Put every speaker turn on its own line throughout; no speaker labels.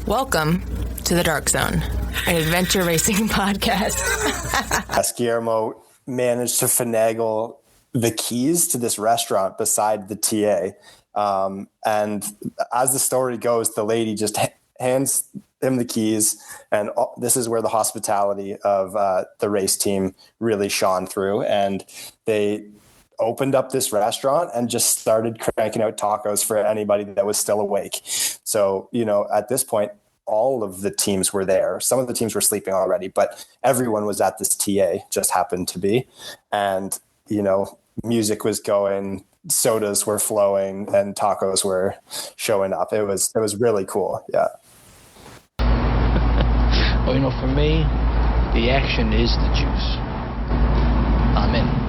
Welcome to the Dark Zone, an adventure racing podcast.
Guillermo managed to finagle the keys to this restaurant beside the TA. And as the story goes, the lady just hands him the keys. And this is where the hospitality of the race team really shone through. And they opened up this restaurant and just started cranking out tacos for anybody that was still awake. So, at this point, all of the teams were there. Some of the teams were sleeping already, but everyone was at this TA, just happened to be. And, music was going, sodas were flowing, and tacos were showing up. It was really cool. Yeah.
Well, for me, the action is the juice. I'm in.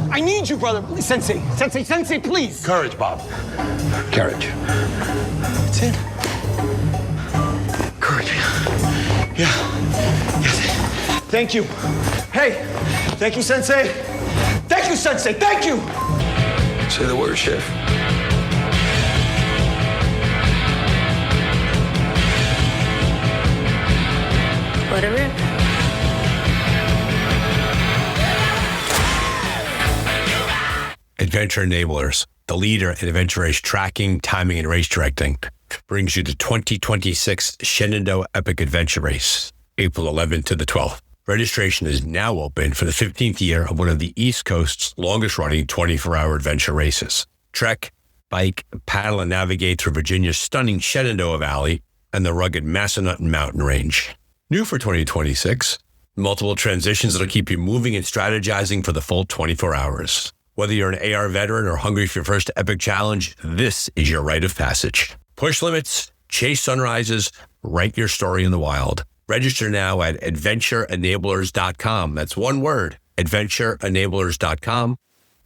I need you, brother. Please, Sensei, please.
Courage, Bob.
Courage.
That's it. Courage. Yeah. Yes. Thank you. Hey, thank you, Sensei. Thank you, Sensei. Thank you.
Say the word, Chef.
What a rip.
Adventure Enablers, the leader in adventure race tracking, timing, and race directing, brings you the 2026 Shenandoah Epic Adventure Race, April 11th to the 12th. Registration is now open for the 15th year of one of the East Coast's longest-running 24-hour adventure races. Trek, bike, paddle, and navigate through Virginia's stunning Shenandoah Valley and the rugged Massanutten Mountain Range. New for 2026, multiple transitions that'll keep you moving and strategizing for the full 24 hours. Whether you're an AR veteran or hungry for your first epic challenge, this is your rite of passage. Push limits, chase sunrises, write your story in the wild. Register now at adventureenablers.com. That's one word, adventureenablers.com.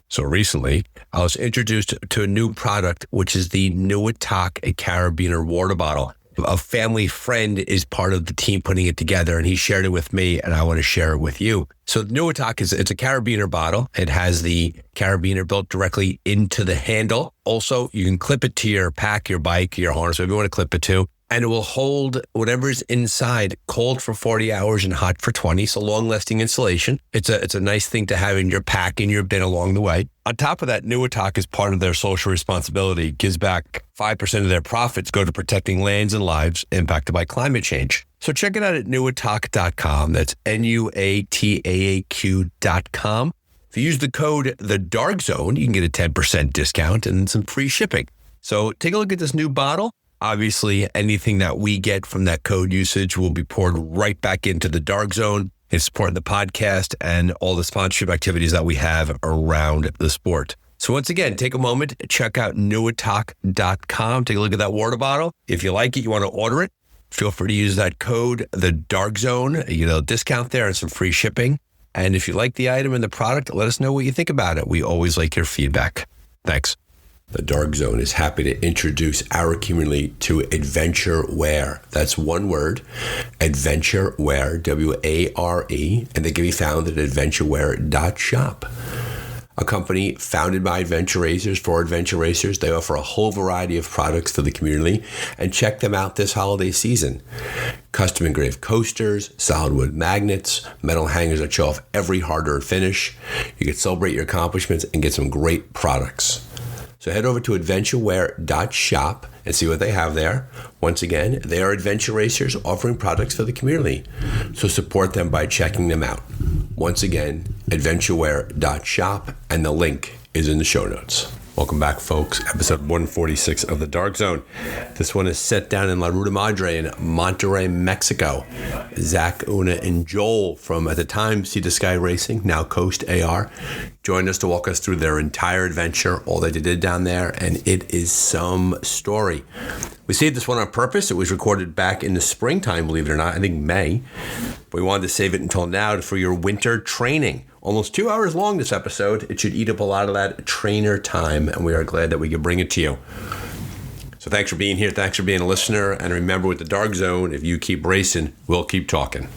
So recently, I was introduced to a new product, which is the Nuatak, a carabiner water bottle. A family friend is part of the team putting it together, and he shared it with me, and I want to share it with you. So Nuatak it's a carabiner bottle. It has the carabiner built directly into the handle. Also, you can clip it to your pack, your bike, your harness, whatever you want to clip it to, and it will hold whatever's inside, cold for 40 hours and hot for 20. So long-lasting insulation. It's a nice thing to have in your pack, in your bin along the way. On top of that, Nuatak, is part of their social responsibility, gives back 5% of their profits go to protecting lands and lives impacted by climate change. So check it out at nuatak.com. That's nuataaq.com. If you use the code TheDarkZone, you can get a 10% discount and some free shipping. So take a look at this new bottle. Obviously, anything that we get from that code usage will be poured right back into the Dark Zone in support of the podcast and all the sponsorship activities that we have around the sport. So once again, take a moment, check out nuatak.com. Take a look at that water bottle. If you like it, you want to order it, feel free to use that code, the Dark Zone. You get a discount there and some free shipping. And if you like the item and the product, let us know what you think about it. We always like your feedback. Thanks. The Dark Zone is happy to introduce our community to adventure wear. That's one word, adventure wear, W-A-R-E, and they can be found at adventurewear.shop. A company founded by adventure racers for adventure racers. They offer a whole variety of products to the community, and check them out this holiday season. Custom engraved coasters, solid wood magnets, metal hangers that show off every hard-earned finish. You can celebrate your accomplishments and get some great products. So head over to adventurewear.shop and see what they have there. Once again, they are adventure racers offering products for the community. So support them by checking them out. Once again, adventurewear.shop, and the link is in the show notes. Welcome back, folks. Episode 146 of The Dark Zone. This one is set down in La Ruta Madre in Monterrey, Mexico. Zach, Una, and Joel from, at the time, Sea to Sky Racing, now Coast AR, joined us to walk us through their entire adventure, all that they did down there, and it is some story. We saved this one on purpose. It was recorded back in the springtime, believe it or not, I think May. We wanted to save it until now for your winter training. Almost 2 hours long, this episode. It should eat up a lot of that trainer time, and we are glad that we could bring it to you. So thanks for being here. Thanks for being a listener. And remember, with the Dark Zone, if you keep racing, we'll keep talking.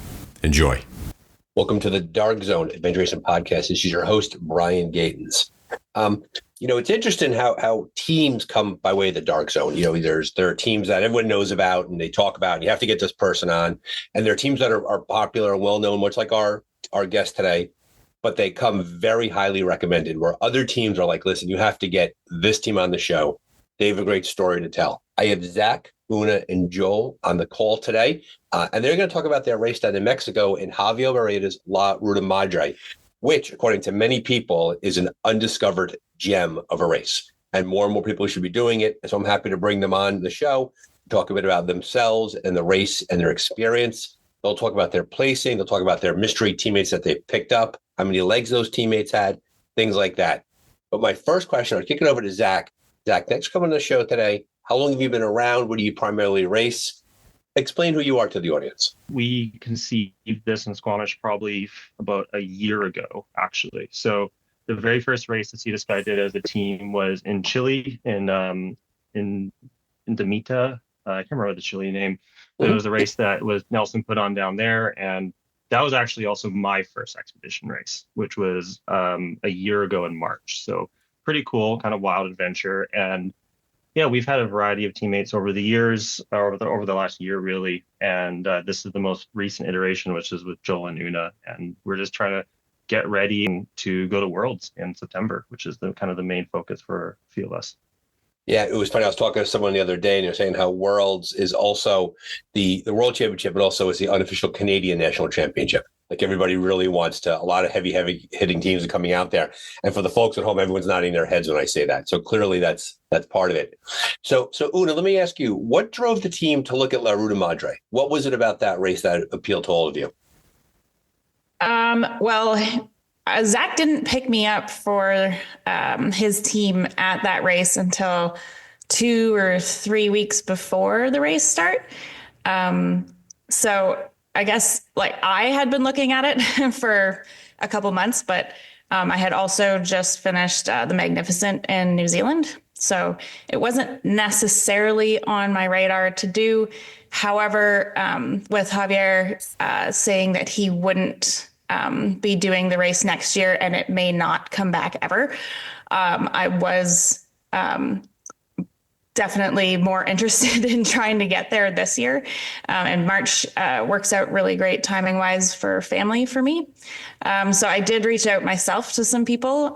Enjoy. Welcome to the Dark Zone Adventure Racing Podcast. This is your host, Brian Gatens.
It's interesting how teams come by way of the dark zone. There are teams that everyone knows about and they talk about, and you have to get this person on. And there are teams that are popular and well-known, much like our guest today, but they come very highly recommended, where other teams are like, listen, you have to get this team on the show. They have a great story to tell. I have Zach, Una, and Joel on the call today, and they're going to talk about their race down in Mexico in Javier Bareda's La Ruta Madre, which, according to many people, is an undiscovered gem of a race. And more people should be doing it. And so I'm happy to bring them on the show, talk a bit about themselves and the race and their experience. They'll talk about their placing. They'll talk about their mystery teammates that they picked up, how many legs those teammates had, things like that. But my first question, I'll kick it over to Zach. Zach, thanks for coming on the show today. How long have you been around? What do you primarily race? Explain who you are to the audience.
We conceived this in Squamish probably about a year ago, actually. So the very first race that Sea to Sky did as a team was in Chile, in Damita. I can't remember the Chile name. But it was a race that was Nelson put on down there. And that was actually also my first expedition race, which was a year ago in March. So pretty cool, kind of wild adventure. And yeah, we've had a variety of teammates over the years, over the last year, really. And this is the most recent iteration, which is with Joel and Una. And we're just trying to get ready to go to Worlds in September, which is the kind of the main focus for a few of us.
Yeah, it was funny. I was talking to someone the other day, and they're saying how Worlds is also the World Championship, but also is the unofficial Canadian National Championship. Like everybody really wants to. A lot of heavy hitting teams are coming out there, and for the folks at home, everyone's nodding their heads when I say that. So clearly, that's part of it. So Una, let me ask you, what drove the team to look at La Ruta Madre? What was it about that race that appealed to all of you?
Well, Zach didn't pick me up for his team at that race until 2 or 3 weeks before the race start. So I guess I had been looking at it for a couple months, but I had also just finished the Magnificent in New Zealand. So it wasn't necessarily on my radar to do. However, with Javier saying that he wouldn't be doing the race next year and it may not come back ever, I was definitely more interested in trying to get there this year. And March works out really great timing wise for family for me. So I did reach out myself to some people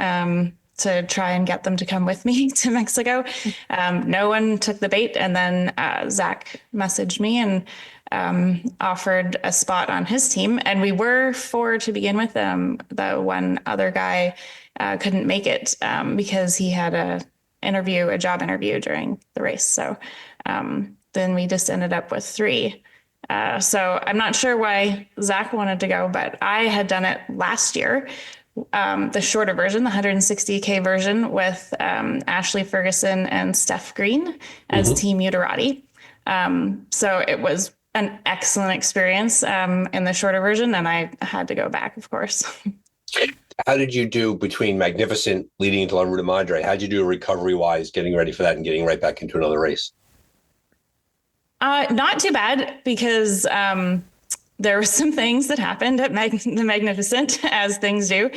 to try and get them to come with me to Mexico. No one took the bait. And then Zach messaged me and offered a spot on his team. And we were 4 to begin with. The one other guy couldn't make it because he had a job interview during the race. So then we just ended up with 3. So I'm not sure why Zach wanted to go, but I had done it last year. The shorter version, the 160K version with Ashley Ferguson and Steph Green as Team Uterati. So it was an excellent experience in the shorter version, and I had to go back, of course.
How did you do between Magnificent leading into La Ruta Madre? How did you do recovery-wise, getting ready for that and getting right back into another race?
Not too bad, because there were some things that happened at the Magnificent, as things do.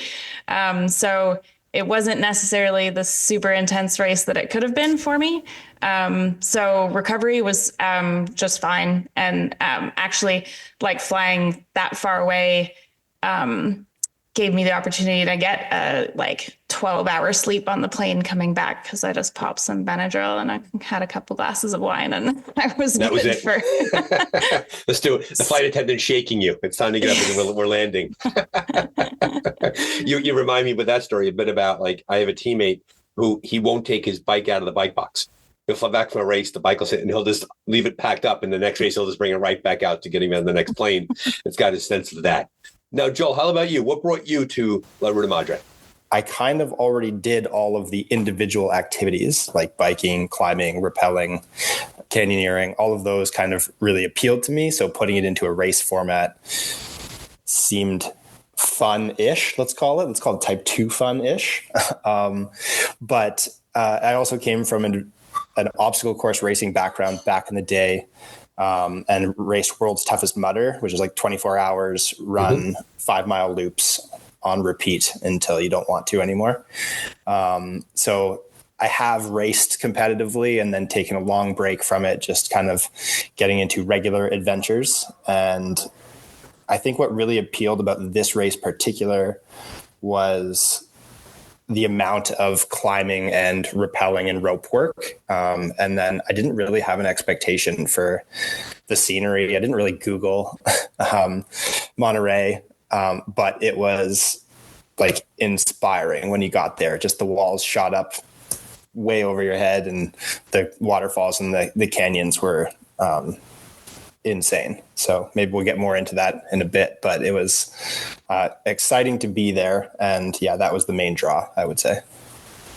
So it wasn't necessarily the super intense race that it could have been for me. So recovery was just fine. And actually, flying that far away gave me the opportunity to get a 12-hour sleep on the plane coming back, because I just popped some Benadryl and I had a couple glasses of wine and I was
that
good
was it.
for
Let's do it. The flight attendant shaking you. It's time to get up and we're landing. You remind me with that story a bit about I have a teammate who he won't take his bike out of the bike box. He'll fly back from a race, the bike will sit and he'll just leave it packed up, and the next race he'll just bring it right back out to get him on the next plane. It's got a sense of that. Now, Joel, how about you? What brought you to La Ruta Madre?
I kind of already did all of the individual activities like biking, climbing, rappelling, canyoneering. All of those kind of really appealed to me. So putting it into a race format seemed fun-ish, let's call it. Let's call it type 2 fun-ish. But I also came from an obstacle course racing background back in the day. And raced World's Toughest Mudder, which is 24 hours, run 5-mile loops on repeat until you don't want to anymore. So I have raced competitively and then taken a long break from it, just kind of getting into regular adventures. And I think what really appealed about this race particular was the amount of climbing and rappelling and rope work. And then I didn't really have an expectation for the scenery. I didn't really Google Monterrey, but it was like inspiring when you got there. Just the walls shot up way over your head, and the waterfalls and the canyons were insane. So maybe we'll get more into that in a bit, but it was exciting to be there. And yeah, that was the main draw, I would say.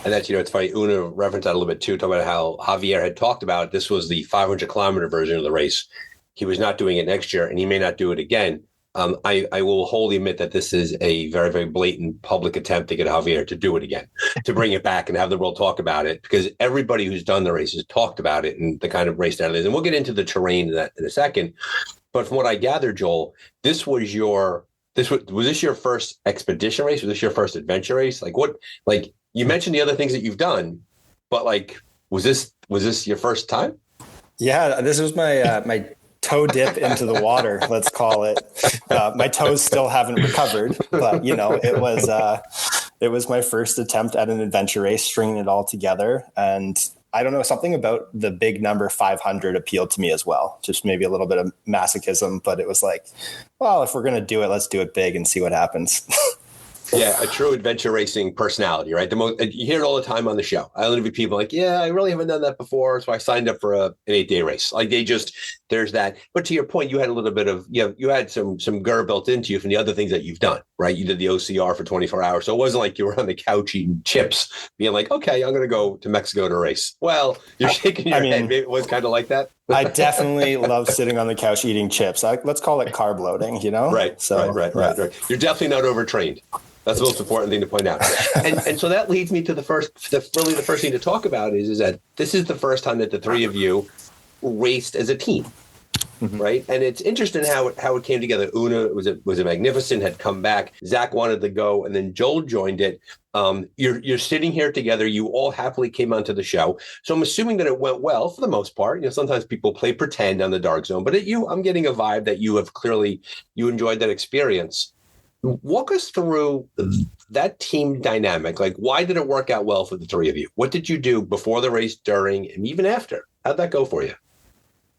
And that's, it's funny, Una referenced that a little bit too, talking about how Javier had talked about this was the 500-kilometer version of the race. He was not doing it next year, and he may not do it again. I will wholly admit that this is a very, very blatant public attempt to get Javier to do it again, to bring it back and have the world talk about it, because everybody who's done the race has talked about it and the kind of race that it is. And we'll get into the terrain in a second. But from what I gathered, Joel, was this your first expedition race? Was this your first adventure race? You mentioned the other things that you've done, but was this your first time?
Yeah, this was my toe dip into the water, let's call it. My toes still haven't recovered, but it was my first attempt at an adventure race, stringing it all together. And I don't know, something about the big number 500 appealed to me as well. Just maybe a little bit of masochism, but it was like, well, if we're going to do it, let's do it big and see what happens.
Yeah, a true adventure racing personality, right? You hear it all the time on the show. I interview people like, yeah, I really haven't done that before, so I signed up for an 8-day race. There's that. But to your point, you had a little bit of, you had some GER built into you from the other things that you've done, right? You did the OCR for 24 hours, so it wasn't like you were on the couch eating chips, being like, okay, I'm going to go to Mexico to race. Well, you're shaking your head. Maybe it was kind of like that.
I definitely love sitting on the couch eating chips. Let's call it carb loading,
Right.
So,
right. You're definitely not overtrained. That's the most important thing to point out. And so that leads me to the first thing to talk about is that this is the first time that the three of you raced as a team, right? And it's interesting how it came together. Una was magnificent, had come back. Zach wanted to go, and then Joel joined it. You're sitting here together. You all happily came onto the show. So I'm assuming that it went well for the most part. Sometimes people play pretend on the dark zone, but I'm getting a vibe that you enjoyed that experience. Walk us through that team dynamic. Why did it work out well for the three of you? What did you do before the race, during, and even after? How'd that go for you?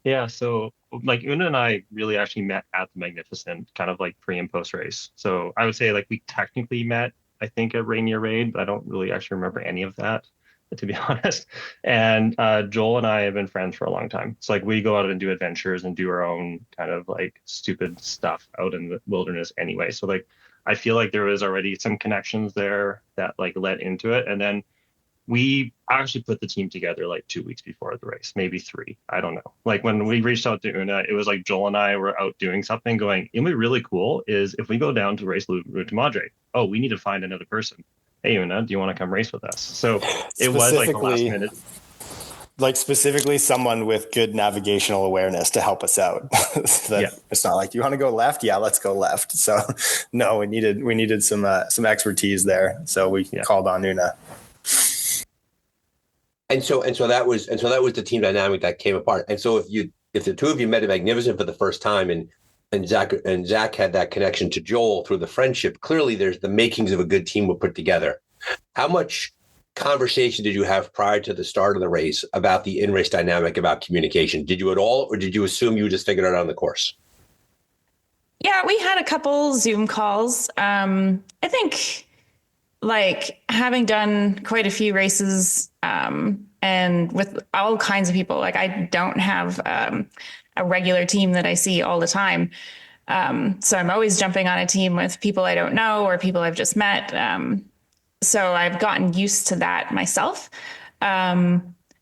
Yeah, so Una and I really actually met at the Magnificent, kind of pre and post race. So I would say we technically met, I think, at Rainier Raid, but I don't really actually remember any of that, to be honest. And Joel and I have been friends for a long time. It's we go out and do adventures and do our own kind of stupid stuff out in the wilderness anyway. So I feel there was already some connections there that led into it. And then we actually put the team together 2 weeks before the race, maybe 3. I don't know. When we reached out to Una, it was Joel and I were out doing something going, it'll be really cool is if we go down to race Ruta Madre. Oh, we need to find another person. Hey, Una, do you want to come race with us? So it was the last minute.
Specifically someone with good navigational awareness to help us out. It's not you want to go left? Yeah, let's go left. So no, we needed some expertise there. So we called on Una.
And so that was the team dynamic that came apart. And so if the two of you met at Magnificent for the first time and Zach had that connection to Joel through the friendship, clearly there's the makings of a good team were put together. How much conversation did you have prior to the start of the race about the in-race dynamic, about communication? Did you at all, or did you assume you just figured it out on the course?
Yeah, we had a couple Zoom calls. I think having done quite a few races and with all kinds of people, I don't have a regular team that I see all the time. So I'm always jumping on a team with people I don't know or people I've just met. So I've gotten used to that myself. But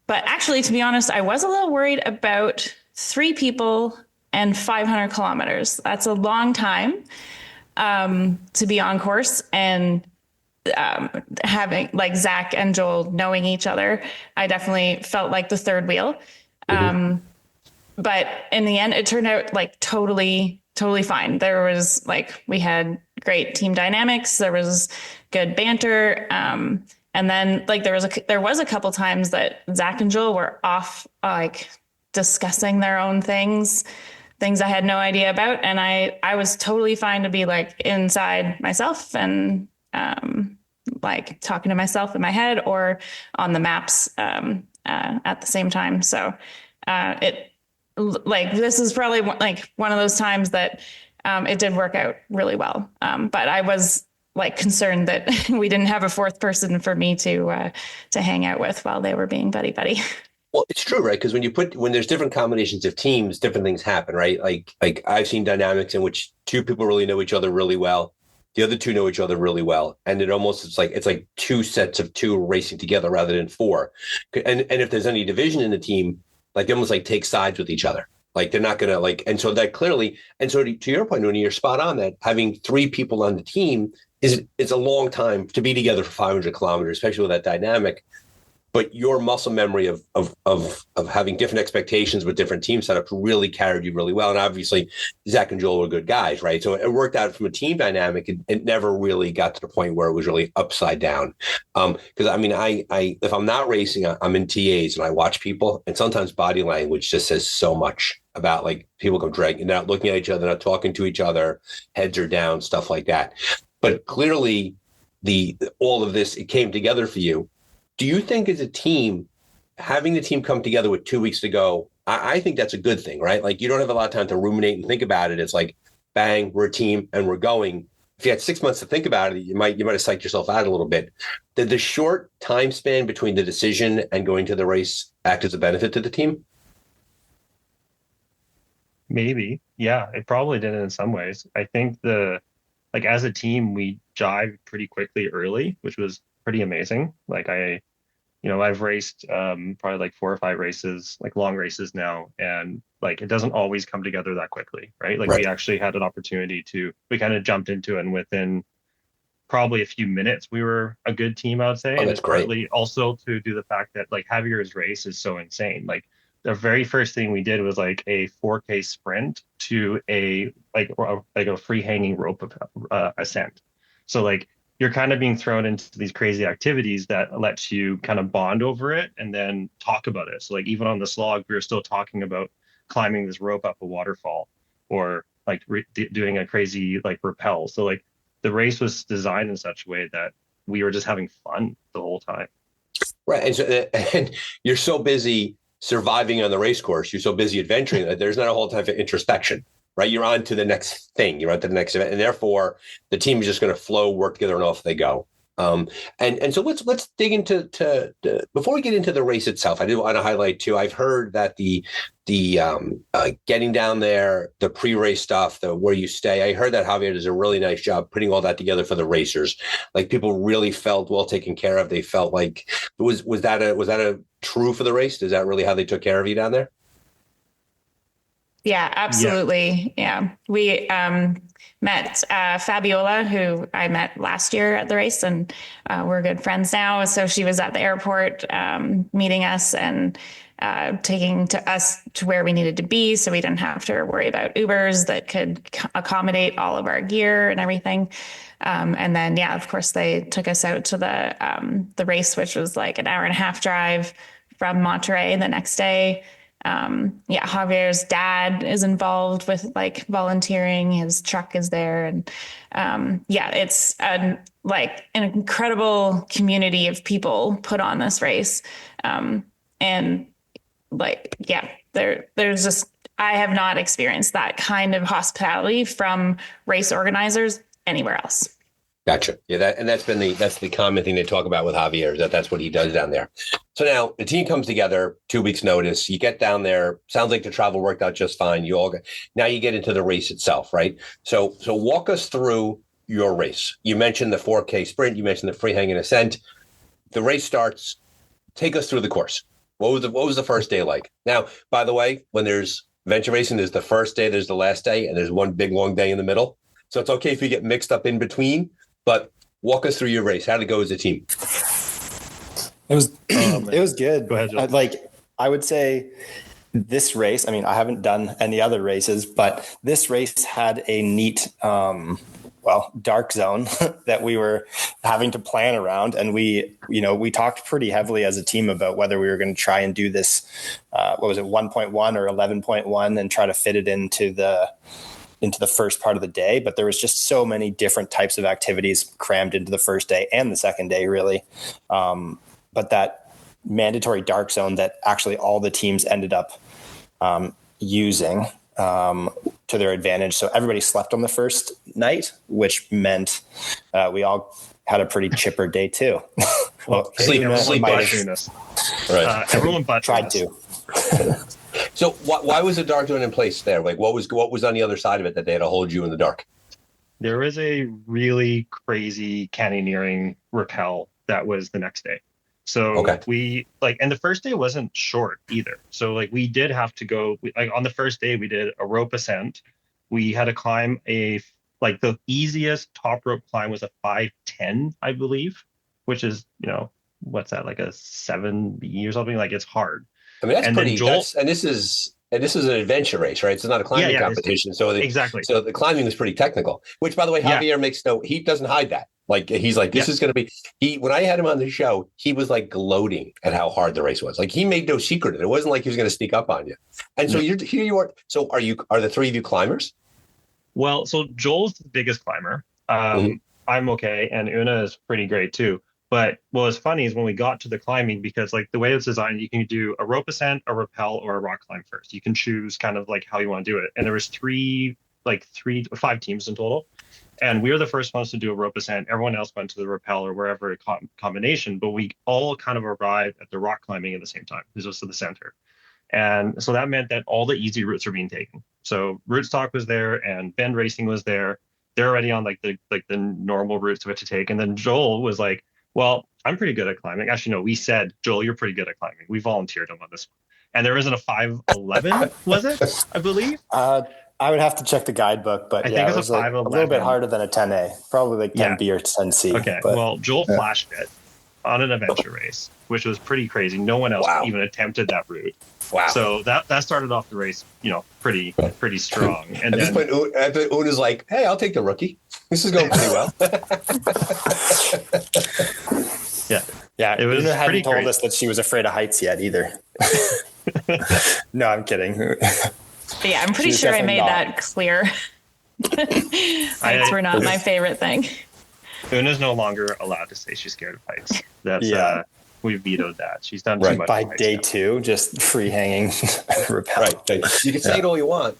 actually, to be honest, I was a little worried about 3 people and 500 kilometers. That's a long time to be on course. And having Zach and Joel knowing each other, I definitely felt like the third wheel. But in the end, it turned out totally fine. There was we had great team dynamics. There was good banter. And then like there was a couple times that Zach and Joel were off, like discussing their own things I had no idea about. And I was totally fine to be like inside myself and like talking to myself in my head or on the maps at the same time. So this is probably one of those times that it did work out really well. But I was like concerned that we didn't have a fourth person for me to hang out with while they were being buddy.
Well, it's true, right? Because when there's different combinations of teams, different things happen, right? Like I've seen dynamics in which two people really know each other really well. The other two know each other really well. And it's like two sets of two racing together rather than four. And if there's any division in the team, like they almost like take sides with each other. Like they're not going to and so that clearly, and so to your point, when you're spot on that having three people on the team it's a long time to be together for 500 kilometers, especially with that dynamic. But your muscle memory of having different expectations with different team setups really carried you really well. And obviously, Zach and Joel were good guys, right? So it worked out from a team dynamic. It never really got to the point where it was really upside down. Because I if I'm not racing, I'm in TAs and I watch people, and sometimes body language just says so much about like people go dragging, they're not looking at each other, not talking to each other, heads are down, stuff like that. But clearly, all of this, it came together for you. Do you think as a team, having the team come together with 2 weeks to go, I think that's a good thing, right? Like you don't have a lot of time to ruminate and think about it. It's like, bang, we're a team and we're going. If you had 6 months to think about it, you might have psyched yourself out a little bit. Did the short time span between the decision and going to the race act as a benefit to the team?
Maybe. Yeah, it probably did in some ways. I think as a team, we jived pretty quickly early, which was pretty amazing. Like I've raced probably like 4 or 5 races, like long races now, and like it doesn't always come together that quickly, right? Like we actually had an opportunity we kind of jumped into it, and within probably a few minutes we were a good team, I would say. And it's partly also to do the fact that like Javier's race is so insane. Like the very first thing we did was like a 4K sprint to a free hanging rope ascent. So like you're kind of being thrown into these crazy activities that lets you kind of bond over it and then talk about it. So like even on the slog, we were still talking about climbing this rope up a waterfall or like doing a crazy like rappel. So like the race was designed in such a way that we were just having fun the whole time.
Right. And you're so busy surviving on the race course, you're so busy adventuring that there's not a whole time for introspection. Right, you're on to the next thing. You're on to the next event, and therefore the team is just going to flow, work together, and off they go. And so let's dig into before we get into the race itself. I do want to highlight too. I've heard that the getting down there, the pre-race stuff, the where you stay. I heard that Javier does a really nice job putting all that together for the racers. Like people really felt well taken care of. They felt like was that a true for the race? Is that really how they took care of you down there?
Yeah, absolutely. Yeah. We met Fabiola, who I met last year at the race, and we're good friends now. So she was at the airport meeting us and taking us to where we needed to be, so we didn't have to worry about Ubers that could accommodate all of our gear and everything. And then, yeah, of course, they took us out to the race, which was like an 1.5-hour drive from Monterrey the next day. Javier's dad is involved with like volunteering. His truck is there. And it's an incredible community of people put on this race. There's just, I have not experienced that kind of hospitality from race organizers anywhere else.
Gotcha. Yeah, that's the common thing they talk about with Javier, is that's what he does down there. So now the team comes together, 2 weeks notice. You get down there. Sounds like the travel worked out just fine. Now you get into the race itself, right? So walk us through your race. You mentioned the 4K sprint. You mentioned the free hanging ascent. The race starts. Take us through the course. What was the first day like? Now, by the way, when there's venture racing, there's the first day, there's the last day, and there's one big long day in the middle. So it's okay if you get mixed up in between. But walk us through your race. How did it go as a team?
It was good.
Go ahead, Joel.
I would say this race, I mean, I haven't done any other races, but this race had a neat dark zone that we were having to plan around. And we talked pretty heavily as a team about whether we were going to try and do this, 1.1 or 11.1 and try to fit it into the first part of the day. But there was just so many different types of activities crammed into the first day and the second day, really. But that mandatory dark zone that actually all the teams ended up using to their advantage. So everybody slept on the first night, which meant we all had a pretty chipper day too.
Sleep right. Everyone but
tried to.
So why was the dark zone in place there? Like what was on the other side of it that they had to hold you in the dark?
There was a really crazy canyoneering rappel that was the next day. So we and the first day wasn't short either. So we did have to go, on the first day we did a rope ascent. We had to climb the easiest top rope climb was a 510, I believe, which is, what's that, like a 7B or something? It's hard.
I mean, that's pretty, and this is an adventure race, right? It's not a climbing competition.
Exactly.
So the climbing was pretty technical, which, by the way, Javier he doesn't hide that. He's like, this is going to be, when I had him on the show, he was gloating at how hard the race was. He made no secret of it. It wasn't like he was going to sneak up on you. And so here you are. So are the three of you climbers?
Well, so Joel's the biggest climber. I'm okay. And Una is pretty great too. But what was funny is when we got to the climbing, because the way it's designed, you can do a rope ascent, a rappel, or a rock climb first. You can choose kind of how you want to do it. And there was 5 teams in total. And we were the first ones to do a rope ascent. Everyone else went to the rappel or wherever combination, but we all kind of arrived at the rock climbing at the same time. This was to the center. And so that meant that all the easy routes were being taken. So rootstock was there and bend racing was there. They're already on the normal routes we had to take. And then Joel was like, well, I'm pretty good at climbing. Actually, no, we said, Joel, you're pretty good at climbing. We volunteered him on this one. And there isn't a 511, was it? I believe.
I would have to check the guidebook, but
I think
it was a little bit harder than a 10A, probably 10B or 10C.
Okay, well, Joel flashed it on an adventure race, which was pretty crazy. No one else even attempted that route. Wow! So that started off the race, pretty strong. And
at this point, Una's like, "Hey, I'll take the rookie. This is going pretty well."
Yeah.
It was
Una hadn't told
crazy.
us that she was afraid of heights yet either. No, I'm kidding.
But yeah, I'm pretty sure I made that clear. Heights were not my favorite thing.
Una's no longer allowed to say she's scared of heights. That's we vetoed that. She's done too much.
By day 2, just free hanging rappel.
Right. You can say it all you want,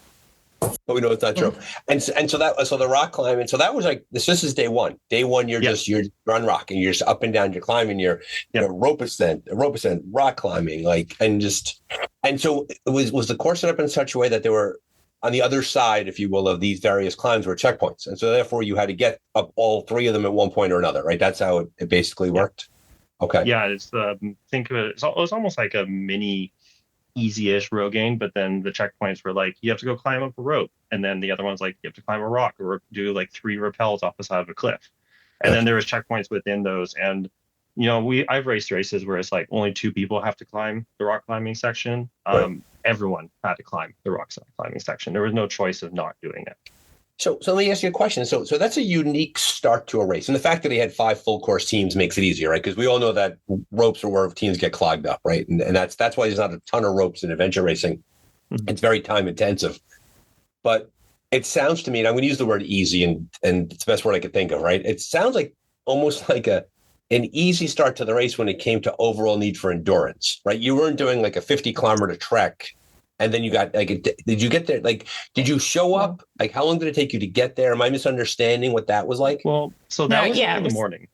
but we know it's not true. And so the rock climbing. So that was this is day 1. Day 1, you're on rock and you're just up and down. You're climbing. You're rope ascent, rock climbing, and so was the course set up in such a way that there were, on the other side, if you will, of these various climbs were checkpoints. And so therefore you had to get up all 3 of them at one point or another, right? That's how it basically worked. Okay.
Yeah. It's think of it. It was almost like a mini easy-ish Rogaine, but then the checkpoints were you have to go climb up a rope. And then the other one's you have to climb a rock or do 3 rappels off the side of a cliff. And then there was checkpoints within those. And, I've raced races where it's only 2 people have to climb the rock climbing section. Everyone had to climb the rock climbing section. There was no choice of not doing it.
So let me ask you a question. So that's a unique start to a race. And the fact that he had 5 full course teams makes it easier, right? Because we all know that ropes are where teams get clogged up, right? And that's why there's not a ton of ropes in adventure racing. Mm-hmm. It's very time intensive. But it sounds to me, and I'm going to use the word easy, and it's the best word I could think of, right? It sounds almost like an easy start to the race when it came to overall need for endurance, right? You weren't doing a 50 kilometer trek. And then you got did you get there? Did you show up? How long did it take you to get there? Am I misunderstanding what that was like?
Well, so that was in the morning.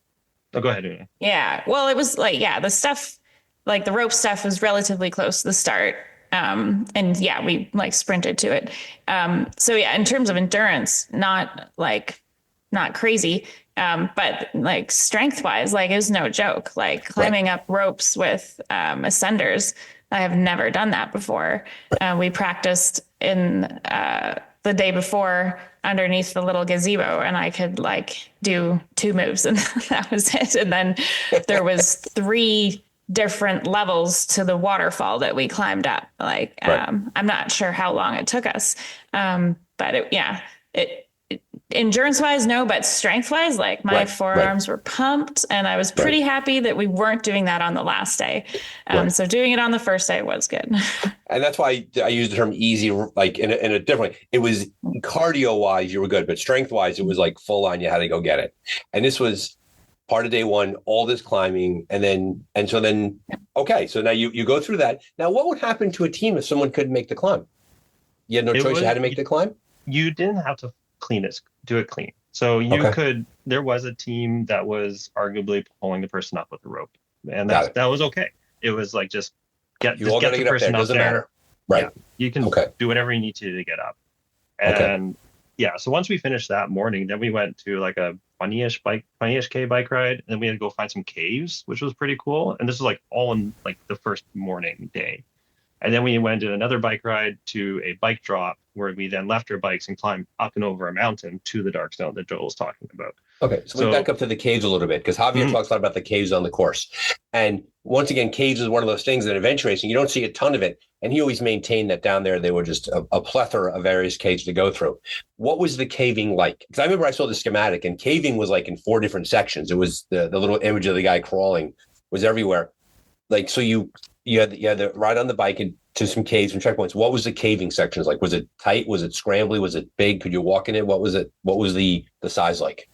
Oh, go ahead, Una.
Yeah. Well, it was the stuff, the rope stuff was relatively close to the start. We sprinted to it. So yeah, in terms of endurance, not crazy. But strength wise, it was no joke, climbing up ropes with, ascenders. I have never done that before. We practiced in the day before underneath the little gazebo, and I could do 2 moves, and that was it. And then there was 3 different levels to the waterfall that we climbed up. I'm not sure how long it took us, but it endurance wise, no, but strength wise, like my forearms were pumped, and I was pretty happy that we weren't doing that on the last day. So doing it on the first day was good.
And that's why I use the term easy, like in a different way. It was cardio wise, you were good, but strength wise, it was like full on, you had to go get it. And this was part of day one, all this climbing. So now you go through that. Now, what would happen to a team if someone couldn't make the climb? You had no choice. You had to make the climb?
You didn't have to do it clean. So there was a team that was arguably pulling the person up with the rope, and that was okay. It was like, just get the person up there.
Matter. Right.
Yeah, you can do whatever you need to get up. And so once we finished that morning, then we went to like a 20-ish K bike ride, and then we had to go find some caves, which was pretty cool. And this was like all in like the first morning day. And then we went to another bike ride to a bike drop, where we then left our bikes and climbed up and over a mountain to the dark zone that Joel was talking about.
Okay, so we back up to the caves a little bit, because Javier talks a lot about the caves on the course. And once again, caves is one of those things in adventure racing, you don't see a ton of it. And he always maintained that down there, they were just a plethora of various caves to go through. What was the caving like? Because I remember I saw the schematic, and caving was like in 4 different sections. It was the little image of the guy crawling was everywhere. Like, so you had to ride on the bike and to some caves and checkpoints. What was the caving sections like? Was it tight? Was it scrambly? Was it big? Could you walk in it? What was it? What was the size like?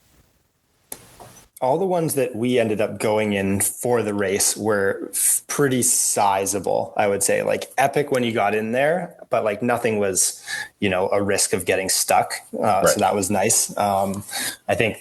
All the ones that we ended up going in for the race were pretty sizable, I would say. Like epic when you got in there, but like nothing was, a risk of getting stuck. So that was nice. I think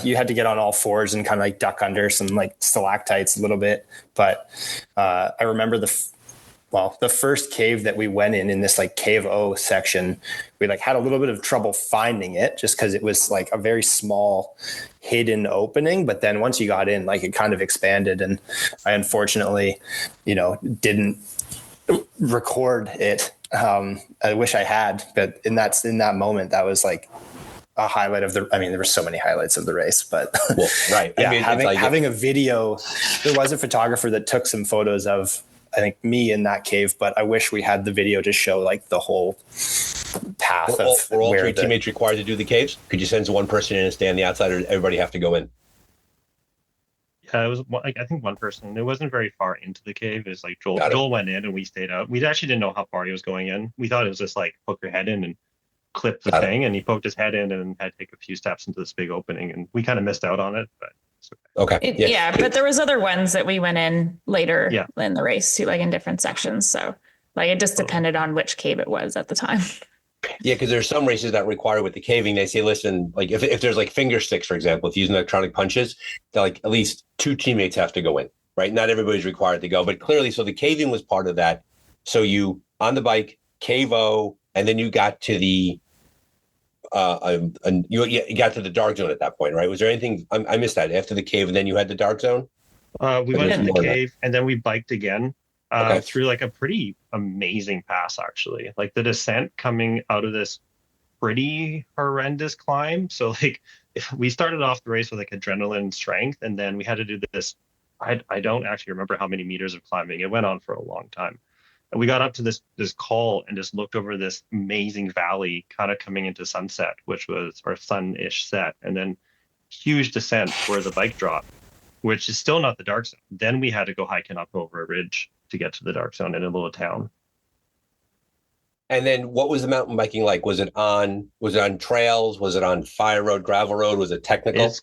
you had to get on all fours and kind of like duck under some like stalactites a little bit. But I remember the first cave that we went in this like cave O section, we like had a little bit of trouble finding it just because it was like a very small hidden opening. But then once you got in, like it kind of expanded, and I unfortunately, didn't record it. I wish I had, but in that moment, that was like a highlight of there were so many highlights of the race, but having a video, there was a photographer that took some photos of, I think, me in that cave, but I wish we had the video to show like the whole path
were all 3 teammates required to do the caves? Could you send one person in and stay on the outside, or did everybody have to go in?
Yeah, it was like, I think one person. It wasn't very far into the cave. It was like Joel went in and we stayed out. We actually didn't know how far he was going in. We thought it was just like poke your head in and clip the thing, and he poked his head in and had to take a few steps into this big opening, and we kind of missed out on it, but
okay.
But there was other ones that we went in later in the race too, like in different sections. So like it just depended on which cave it was at the time.
Yeah, because there's some races that require with the caving, they say, listen, like if there's like finger sticks, for example, if you're using electronic punches, they're like at least 2 teammates have to go in, right? Not everybody's required to go, but clearly, so the caving was part of that. So you on the bike, cave O, and then you got to the you got to the dark zone at that point, right? Was there anything I missed that after the cave, and then you had the dark zone?
We went to the cave, and then we biked again through like a pretty amazing pass, actually. Like the descent coming out of this pretty horrendous climb. So like we started off the race with like adrenaline strength, and then we had to do this. I don't actually remember how many meters of climbing. It went on for a long time. And we got up to this col and just looked over this amazing valley kind of coming into sunset, which was our sun-ish set. And then huge descent where the bike dropped, which is still not the dark zone. Then we had to go hiking up over a ridge to get to the dark zone in a little town.
And then what was the mountain biking like? Was it on trails? Was it on fire road, gravel road? Was it technical?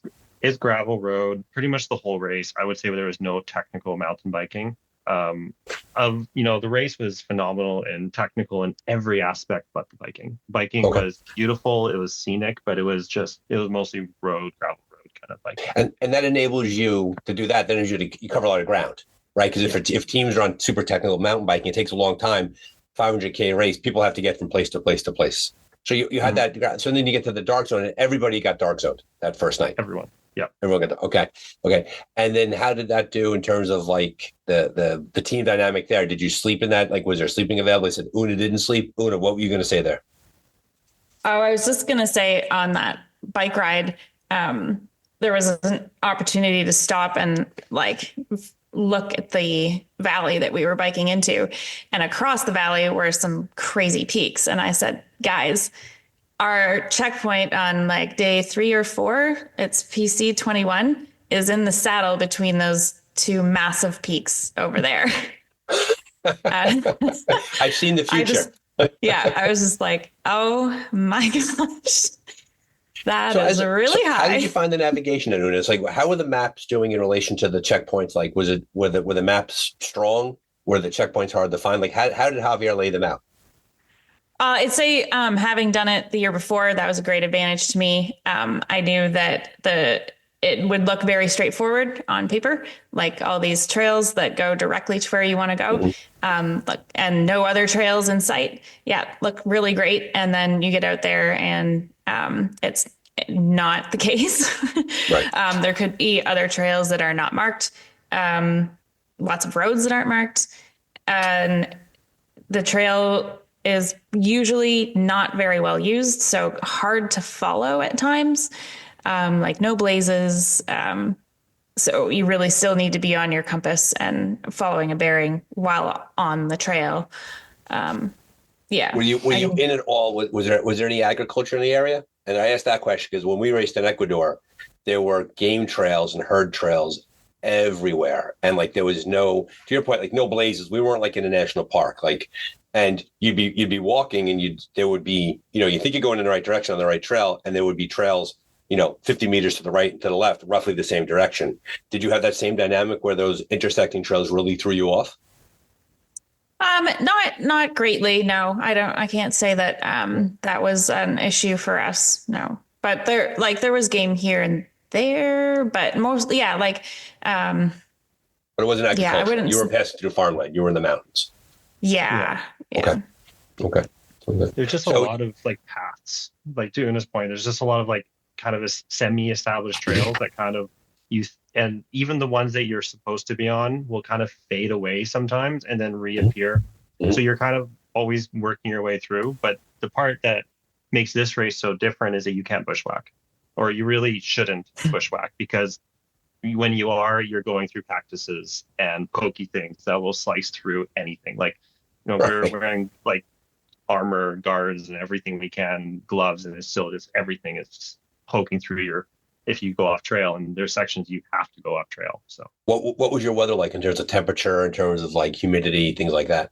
It's gravel road, pretty much the whole race. I would say there was no technical mountain biking. The race was phenomenal and technical in every aspect but the biking. Biking was beautiful, it was scenic, but it was mostly gravel road kind of biking.
And that enables you to do that. That enables you cover a lot of ground, right? Because if teams are on super technical mountain biking, it takes a long time. 500K race, people have to get from place to place to place. So you had that. So then you get to the dark zone, and everybody got dark zoned that first night.
Everyone. Yeah.
Everyone got okay. And then how did that do in terms of like the team dynamic there? Did you sleep in that? Like, was there sleeping available? I said Una didn't sleep. Una, what were you going to say there?
Oh, I was just going to say on that bike ride, there was an opportunity to stop and like look at the valley that we were biking into, and across the valley were some crazy peaks. And I said, guys, our checkpoint on like day 3 or 4, it's PC 21, is in the saddle between those two massive peaks over there.
I've seen the future.
I was just like, oh my gosh, that is really high.
How did you find the navigation in it? It's like, how were the maps doing in relation to the checkpoints? Like, were the maps strong? Were the checkpoints hard to find? Like, how did Javier lay them out?
I'd say having done it the year before, that was a great advantage to me. I knew that it would look very straightforward on paper, like all these trails that go directly to where you want to go, and no other trails in sight. Yeah, look really great. And then you get out there and it's not the case. Right. There could be other trails that are not marked, lots of roads that aren't marked, and the trail is usually not very well used, so hard to follow at times. Like no blazes. So you really still need to be on your compass and following a bearing while on the trail. Yeah.
Were you in it all? Was there any agriculture in the area? And I asked that question because when we raced in Ecuador, there were game trails and herd trails everywhere. And like, there was no, to your point, like no blazes. We weren't like in a national park, like, and you'd be walking and there would be, you think you're going in the right direction on the right trail, and there would be trails, 50 meters to the right and to the left, roughly the same direction. Did you have that same dynamic where those intersecting trails really threw you off?
Not greatly. No, I can't say that, that was an issue for us. No, but there was game here and there, but mostly, yeah, like,
but it wasn't agriculture. Yeah, you were passing through farmland. You were in the mountains.
Yeah.
Okay.
There's just a lot of like paths, like to Una's point, there's just a lot of like kind of a semi-established trails that kind of and even the ones that you're supposed to be on will kind of fade away sometimes and then reappear. Mm-hmm. So you're kind of always working your way through. But the part that makes this race so different is that you can't bushwhack, or you really shouldn't bushwhack, because when you're going through cactuses and pokey things that will slice through anything. Like, we're wearing like armor, guards, and everything we can, gloves, and it's still just everything is just poking through if you go off trail, and there's sections you have to go off trail. So
what was your weather like in terms of temperature, in terms of like humidity, things like that?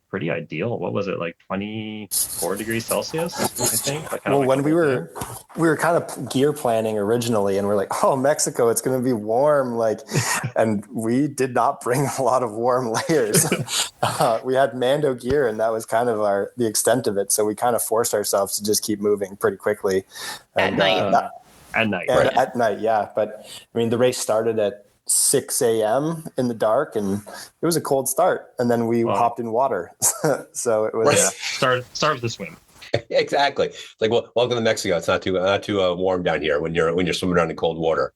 Pretty ideal. What was it, like 24 degrees Celsius, I think?
Well, when we were kind of gear planning originally, and we're like, oh, Mexico, it's going to be warm, like, and we did not bring a lot of warm layers. We had Mando gear, and that was kind of the extent of it. So we kind of forced ourselves to just keep moving pretty quickly.
At night.
At night.
Right. At night, yeah. But I mean, the race started at 6 a.m. in the dark, and it was a cold start. And then we hopped in water. So it was
start with the swim.
Exactly. It's like, well, welcome to Mexico. It's not too warm down here when you're swimming around in cold water.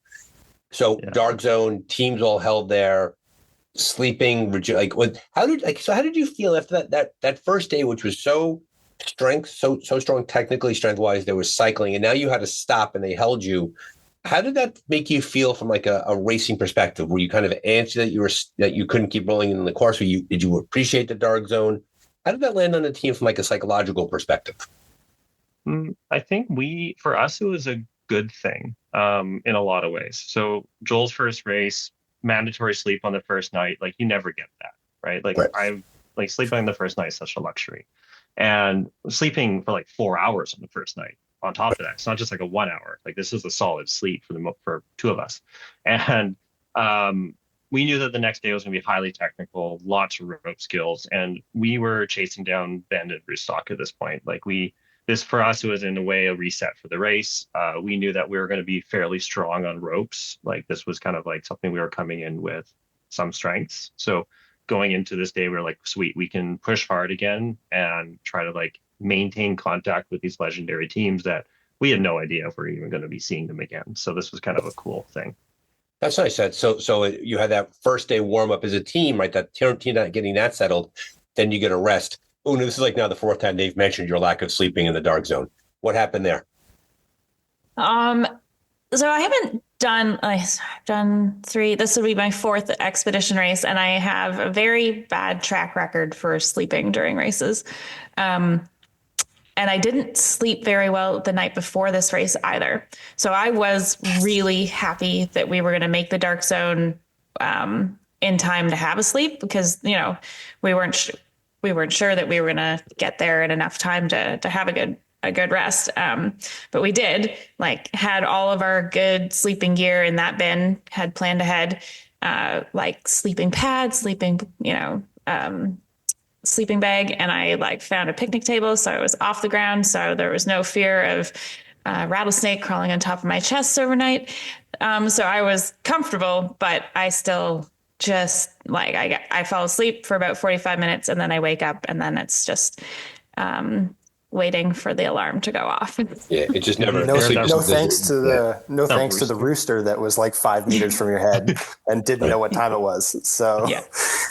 So dark zone, teams all held there, sleeping. How did you feel after that first day, which was so strong technically, strength wise? There was cycling, and now you had to stop, and they held you. How did that make you feel from like a racing perspective? Were you kind of antsy that you couldn't keep rolling in the course? Did you appreciate the dark zone? How did that land on the team from like a psychological perspective?
I think for us, it was a good thing in a lot of ways. So Joel's first race, mandatory sleep on the first night, like you never get that, right? Like sleeping on the first night is such a luxury, and sleeping for like 4 hours on the first night. On top of that, it's not just like a 1 hour. Like this is a solid sleep for two of us, and we knew that the next day was going to be highly technical, lots of rope skills, and we were chasing down Bend and Rootstock at this point. Like this for us, it was in a way a reset for the race. We knew that we were going to be fairly strong on ropes. Like this was kind of like something we were coming in with some strengths. So going into this day, we were like, sweet, we can push hard again and try to like maintain contact with these legendary teams that we had no idea if we're even going to be seeing them again. So this was kind of a cool thing.
That's nice. So you had that first day warm up as a team, right? That team not getting that settled, then you get a rest. Oh, no, this is like now the fourth time they've mentioned your lack of sleeping in the dark zone. What happened there?
So I've done 3. This will be my 4th expedition race, and I have a very bad track record for sleeping during races. And I didn't sleep very well the night before this race either. So I was really happy that we were going to make the dark zone in time to have a sleep, because, you know, we weren't sure that we were going to get there in enough time to have a good rest. But we did, like, had all of our good sleeping gear in that bin, had planned ahead, like sleeping pads, sleeping bag, and I like found a picnic table, so I was off the ground, so there was no fear of rattlesnake crawling on top of my chest overnight. So I was comfortable, but I still just like I fall asleep for about 45 minutes, and then I wake up, and then it's just waiting for the alarm to go off.
Yeah, it just never.
No thanks to the rooster that was like 5 meters from your head and didn't know what time it was. So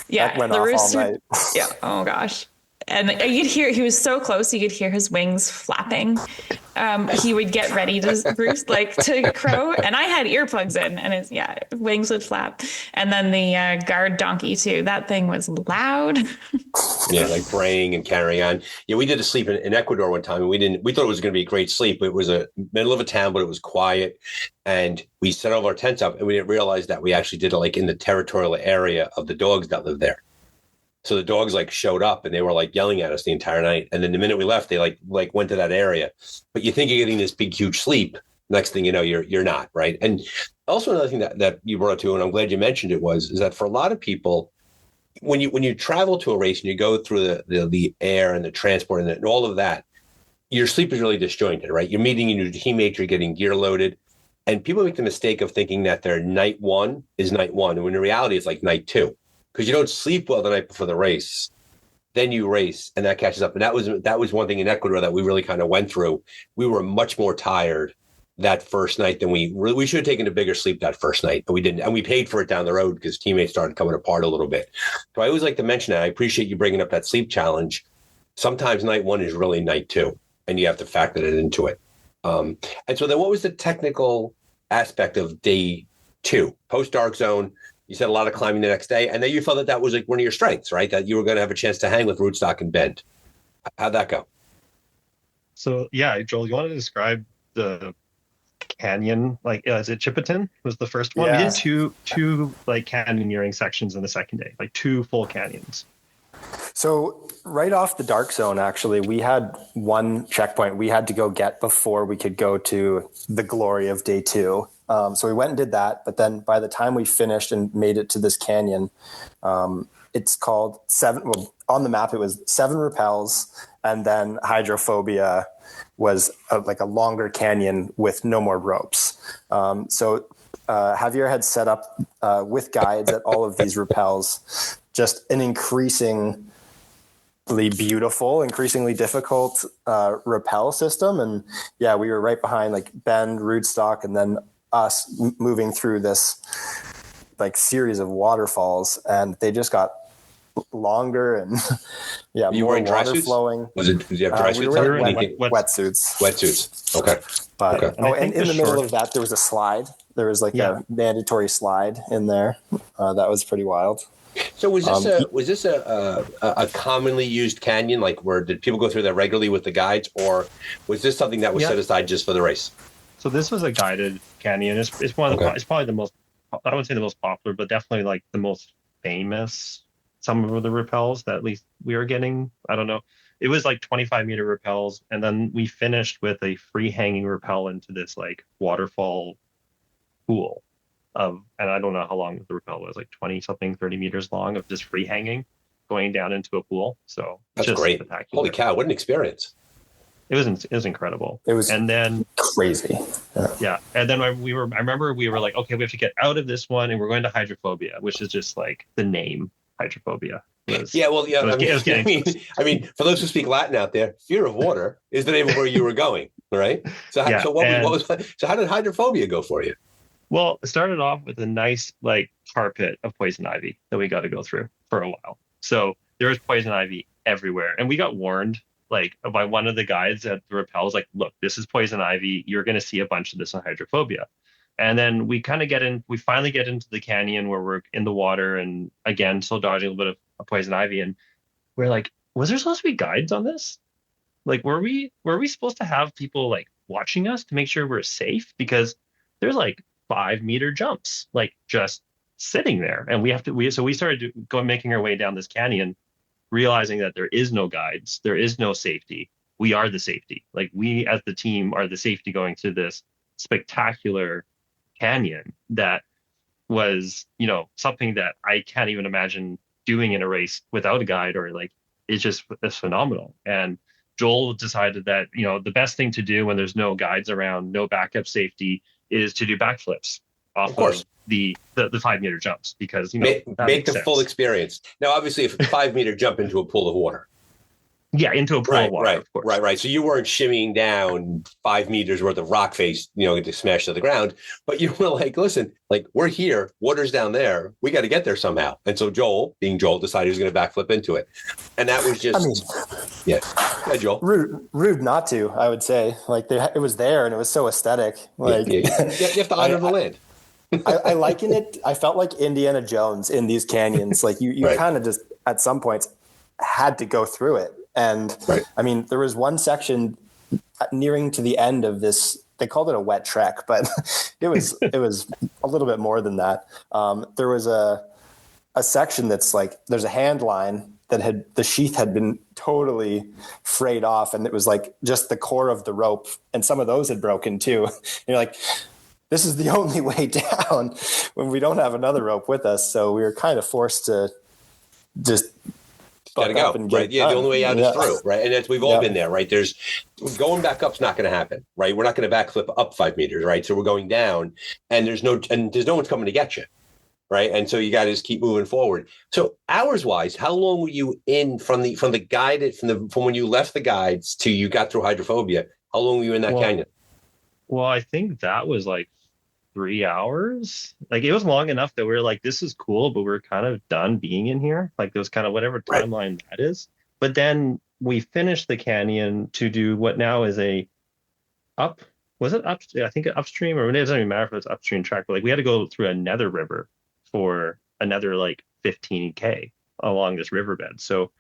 that went off all night.
Yeah. Oh gosh. And you'd hear, he was so close, you could hear his wings flapping. He would get ready to roost, like to crow. And I had earplugs in, and his wings would flap. And then the guard donkey too. That thing was loud.
Yeah, like braying and carrying on. Yeah, we did a sleep in Ecuador one time, and we thought it was going to be a great sleep. It was a middle of a town, but it was quiet. And we set all our tents up, and we didn't realize that we actually did it like in the territorial area of the dogs that live there. So the dogs like showed up, and they were like yelling at us the entire night. And then the minute we left, they like went to that area. But you think you're getting this big, huge sleep. Next thing you know, you're not, right? And also another thing that you brought up to, and I'm glad you mentioned it, is that for a lot of people, when you travel to a race and you go through the air and the transport and all of that, your sleep is really disjointed, right? You're meeting your teammates, you're getting gear loaded. And people make the mistake of thinking that their night one is night one, when in reality it's like night two. Because you don't sleep well the night before the race, then you race, and that catches up. And that was one thing in Ecuador that we really kind of went through. We were much more tired that first night than we should have taken a bigger sleep that first night, but we didn't. And we paid for it down the road because teammates started coming apart a little bit. So I always like to mention that. I appreciate you bringing up that sleep challenge. Sometimes night one is really night two, and you have to factor that into it. And so then what was the technical aspect of day two, post dark zone? You said a lot of climbing the next day, and then you felt that was like one of your strengths, right? That you were going to have a chance to hang with rootstock and bend. How'd that go?
So yeah, Joel, you want to describe the canyon? Like, is it Chipitan was the first one?
Yeah.
We did two like canyoneering sections in the second day, like 2 full canyons.
So right off the dark zone, actually, we had one checkpoint we had to go get before we could go to the glory of day two. So we went and did that. But then by the time we finished and made it to this canyon, it's called 7. Well, on the map, it was 7 rappels. And then hydrophobia was like a longer canyon with no more ropes. So Javier had set up with guides at all of these rappels, just an increasingly beautiful, increasingly difficult rappel system. And yeah, we were right behind like bend, rootstock, and then us moving through this like series of waterfalls, and they just got longer and
you
more
wearing dry
water
suits?
flowing.
Did you have dry suits?
We were in
Wetsuits.
Wetsuits.
Okay.
But
okay.
and in the middle of that, there was a slide. There was like a mandatory slide in there. That was pretty wild.
So was this a commonly used canyon? Like, did people go through that regularly with the guides, or was this something that was set aside just for the race?
So this was a guided canyon. It's one of the, it's probably the most, I wouldn't say the most popular, but definitely like the most famous. Some of the rappels that at least we were getting, I don't know. It was like 25-meter rappels, and then we finished with a free hanging rappel into this like waterfall pool and I don't know how long the rappel was, like 20 something, 30 meters long of just free hanging going down into a pool. So
that's
just
great.
Spectacular.
Holy cow, what an experience.
It was incredible.
It was
and then
crazy.
Yeah. And then I remember we were like, okay, we have to get out of this one, and we're going to hydrophobia, which is just like the name hydrophobia.
I mean, for those who speak Latin out there, fear of water is the name of where you were going, right? So how did hydrophobia go for you?
Well, it started off with a nice like carpet of poison ivy that we got to go through for a while. So there was poison ivy everywhere, and we got warned like by one of the guides at the rappels, like, look, this is poison ivy. You're going to see a bunch of this on hydrophobia. And then we finally get into the canyon where we're in the water, and again, still dodging a little bit of poison ivy. And we're like, was there supposed to be guides on this? Like, were we supposed to have people like watching us to make sure we're safe? Because there's like 5 meter jumps, like just sitting there. And so we started going, making our way down this canyon, realizing that there is no guides, there is no safety. We are the safety. Like, we as the team are the safety going through this spectacular canyon that was, something that I can't even imagine doing in a race without a guide, or like, it's phenomenal. And Joel decided that, the best thing to do when there's no guides around, no backup safety, is to do backflips off
of course.
The 5 meter jumps, because
make the full experience. Now, obviously, if a 5 meter jump into a pool of water.
Yeah, into a pool of water, of course.
Right. So you weren't shimmying down 5 meters worth of rock face, to smash to the ground. But you were like, listen, like, we're here, water's down there, we got to get there somehow. And so Joel, decided he was going to backflip into it. And that was just, yeah, Joel.
Rude not to, I would say. Like, it was there and it was so aesthetic. Like,
you have to honor the land.
I liken it. I felt like Indiana Jones in these canyons. Like, you kind of just at some points had to go through it. And I mean, there was one section nearing to the end of this. They called it a wet trek, but it was a little bit more than that. There was a section that's like, there's a hand line that the sheath had been totally frayed off, and it was like just the core of the rope, and some of those had broken too. And you're like, this is the only way down when we don't have another rope with us. So we were kind of forced to just
gotta go, right? Yeah, the only way out is through, right? And we've all been there, right? There's going back up's not going to happen, right? We're not going to backflip up 5 meters, right? So we're going down, and there's no one's coming to get you, right? And so you got to just keep moving forward. So hours wise, how long were you in from the guided from when you left the guides to you got through hydrophobia? How long were you in that canyon?
Well, I think that was like 3 hours. Like, it was long enough that we were like, this is cool, but we're kind of done being in here. Like, there was kind of whatever timeline that is. But then we finished the canyon to do what now is I think upstream, or it doesn't even matter if it's upstream track, but like, we had to go through another river for another like 15K along this riverbed. So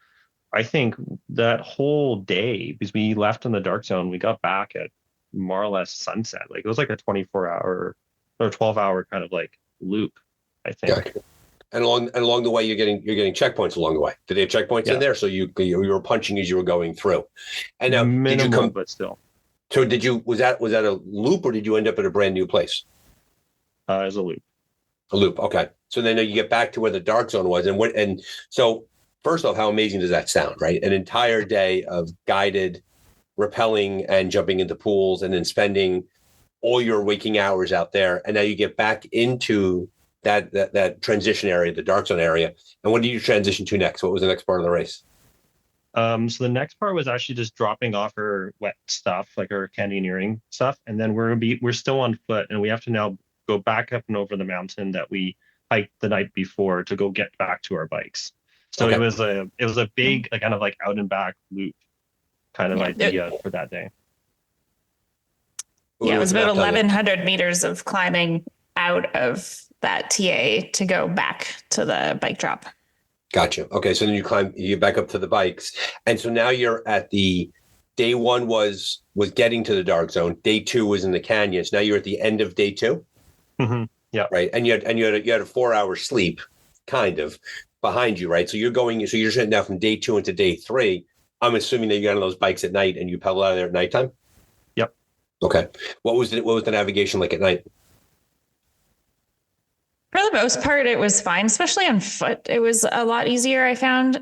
I think that whole day, because we left in the dark zone, we got back at more or less sunset. Like, it was like a 24-hour or 12-hour kind of like loop, I think.
Yeah. And along the way, you're getting checkpoints along the way. Did they have checkpoints in there? So you were punching as you were going through. And now,
minimum, but still.
So was that a loop, or did you end up at a brand new place?
As a loop.
A loop. Okay. So then you get back to where the dark zone was, and so first off, how amazing does that sound, right? An entire day of guided rappelling and jumping into pools, and then spending all your waking hours out there, and now you get back into that transition area, the dark zone area. And what did you transition to next? What was the next part of the race?
So the next part was actually just dropping off our wet stuff, like our canyoneering stuff, and then we're still on foot, and we have to now go back up and over the mountain that we hiked the night before to go get back to our bikes. So it was a big kind of like out and back loop kind of idea for that day.
Yeah, it was about 1,100 meters of climbing out of that TA to go back to the bike drop.
Gotcha. Okay, so then you get back up to the bikes, and so now you're at the day one was getting to the dark zone. Day two was in the canyons. Now you're at the end of day two.
Mm-hmm. Yeah.
Right, and you had a 4-hour sleep, kind of, behind you, right? So you're sitting now from day two into day three. I'm assuming that you got on those bikes at night and you pedal out of there at nighttime.
Yep.
Okay. What was the navigation like at night?
For the most part, it was fine, especially on foot. It was a lot easier, I found.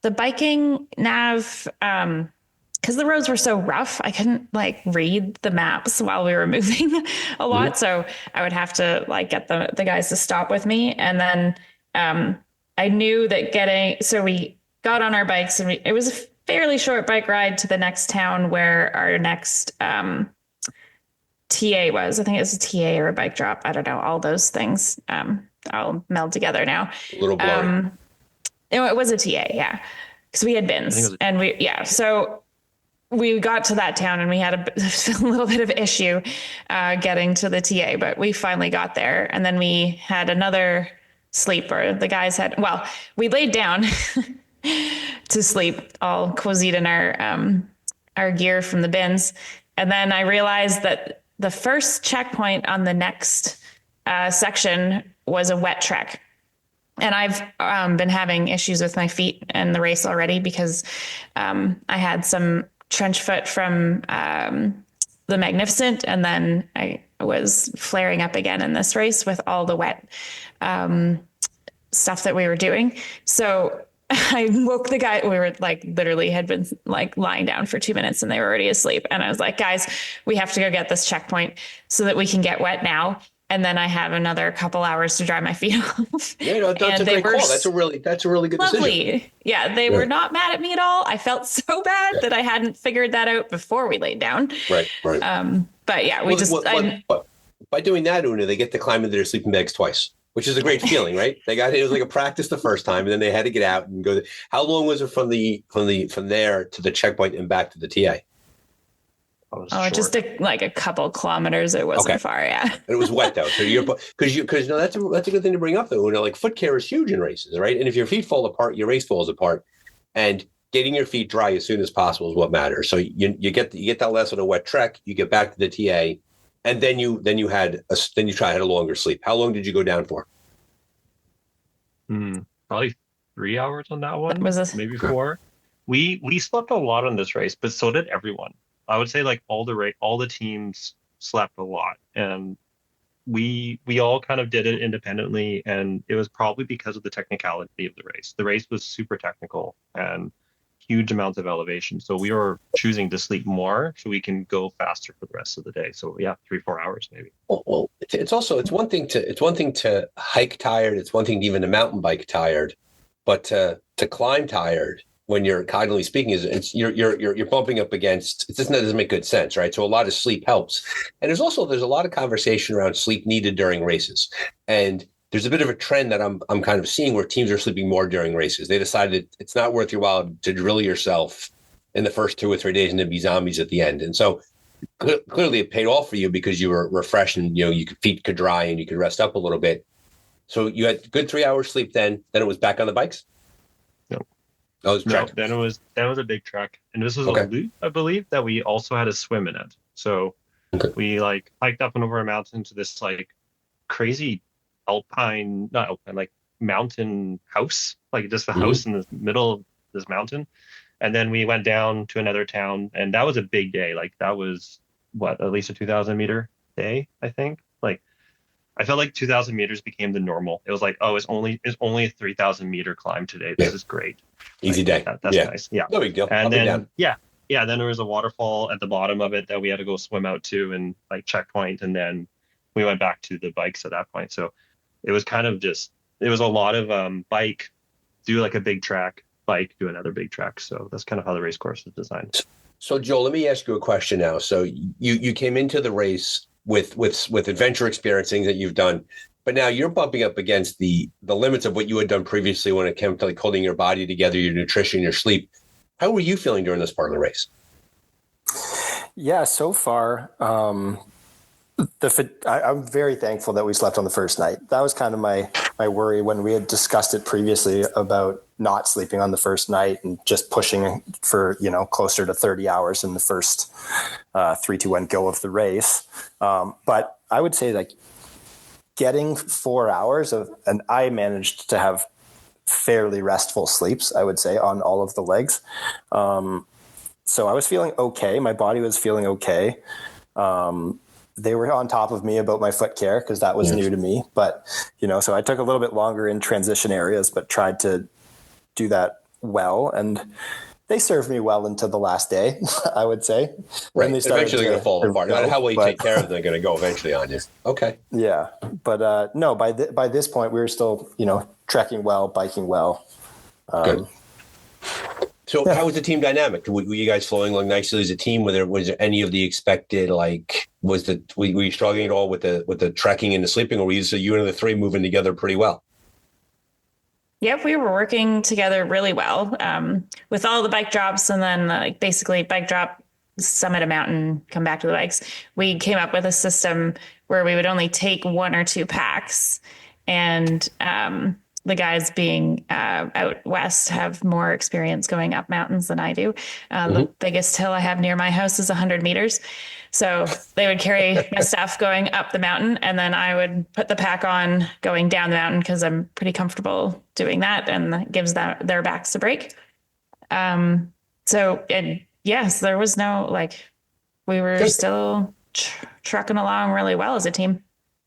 The biking nav, because the roads were so rough, I couldn't read the maps while we were moving a lot. Mm-hmm. So I would have to get the guys to stop with me. And then I knew that so we got on our bikes, and it was a fairly short bike ride to the next town where our next TA was. I think it was a TA or a bike drop. I don't know. All those things all meld together now.
A little blurry.
It was a TA, yeah. Because we had bins. So we got to that town and we had a little bit of issue getting to the TA, but we finally got there. And then we had another sleep, or the guys we laid down to sleep, all cozied in our our gear from the bins. And then I realized that the first checkpoint on the next section was a wet trek. And I've been having issues with my feet in the race already because I had some trench foot from the Magnificent, and then I was flaring up again in this race with all the wet stuff that we were doing. So I woke the guy. We were like literally had been like lying down for 2 minutes and they were already asleep. And I was like, guys, we have to go get this checkpoint so that we can get wet now. And then I have another couple hours to dry my feet off.
Yeah, no, that's a great call. That's a really good
lovely
decision.
Yeah, they were not mad at me at all. I felt so bad that I hadn't figured that out before we laid down.
Right.
But yeah,
by doing that, Una, they get to climb into their sleeping bags twice, which is a great feeling, right? It was like a practice the first time, and then they had to get out and go. How long was it from there to the checkpoint and back to the TA?
Just a couple kilometers. It wasn't far, yeah.
And it was wet though, so because that's a good thing to bring up though. Like foot care is huge in races, right? And if your feet fall apart, your race falls apart. And getting your feet dry as soon as possible is what matters. So you get that last little wet trek, you get back to the TA, and then you had a longer sleep. How long did you go down for?
Probably 3 hours on that one. Maybe 4. We slept a lot on this race, but so did everyone. I would say like all the teams slept a lot, and we all kind of did it independently, and it was probably because of the technicality of the race. The race was super technical and huge amounts of elevation, so we were choosing to sleep more so we can go faster for the rest of the day. So yeah, 3-4 hours maybe.
Well, it's one thing to hike tired. It's one thing to even to mountain bike tired, but to climb tired, when you're cognitively speaking, you're bumping up against. It doesn't make good sense, right? So a lot of sleep helps, and there's a lot of conversation around sleep needed during races, and there's a bit of a trend that I'm kind of seeing where teams are sleeping more during races. They decided it's not worth your while to drill yourself in the first 2 or 3 days and then be zombies at the end, and so clearly it paid off for you because you were refreshed and your feet could dry and you could rest up a little bit. So you had good 3 hours sleep. Then it was back on the bikes.
Then it was a big trek, and this was a loop, I believe, that we also had a swim in it. So we hiked up and over a mountain to this crazy mountain house, just a house in the middle of this mountain. And then we went down to another town, and that was a big day. That was at least a 2,000 meter day, I think. I felt like 2,000 meters became the normal. It was it's only a 3,000 meter climb today. This is great.
Easy day.
That's nice. Yeah.
No big deal.
And then, then there was a waterfall at the bottom of it that we had to go swim out to and checkpoint. And then we went back to the bikes at that point. So it was kind of it was a lot of bike, do a big track, bike, do another big track. So that's kind of how the race course is designed.
So Joel, let me ask you a question now. So you came into the race with adventure experiencing that you've done, but now you're bumping up against the limits of what you had done previously when it came to holding your body together, your nutrition, your sleep. How were you feeling during this part of the race?
Yeah, so far, I'm very thankful that we slept on the first night. That was kind of my worry when we had discussed it previously about not sleeping on the first night and just pushing for, closer to 30 hours in the first 3, 2, 1 go of the race. But I would say getting 4 hours and I managed to have fairly restful sleeps, I would say, on all of the legs. So I was feeling okay. My body was feeling okay. They were on top of me about my foot care because that was new to me. But, so I took a little bit longer in transition areas, but tried to do that well. And they served me well into the last day, I would say.
Right. Eventually they're going to fall apart. No matter how well you take care of them, they're going to go eventually on you. Okay.
Yeah. But no, by this point, we were still, trekking well, biking well.
Good. So how was the team dynamic? Were you guys flowing along nicely as a team? Was there any of the expected, were you struggling at all with the trekking and the sleeping, or were you and the three moving together pretty well?
Yep, we were working together really well with all the bike drops, and then basically bike drop, summit a mountain, come back to the bikes. We came up with a system where we would only take 1 or 2 packs, and the guys being out west have more experience going up mountains than I do. The biggest hill I have near my house is 100 meters. So they would carry my stuff going up the mountain, and then I would put the pack on going down the mountain because I'm pretty comfortable doing that, and that gives their backs a break. So, and yes, there was no, like, we were still trucking along really well as a team.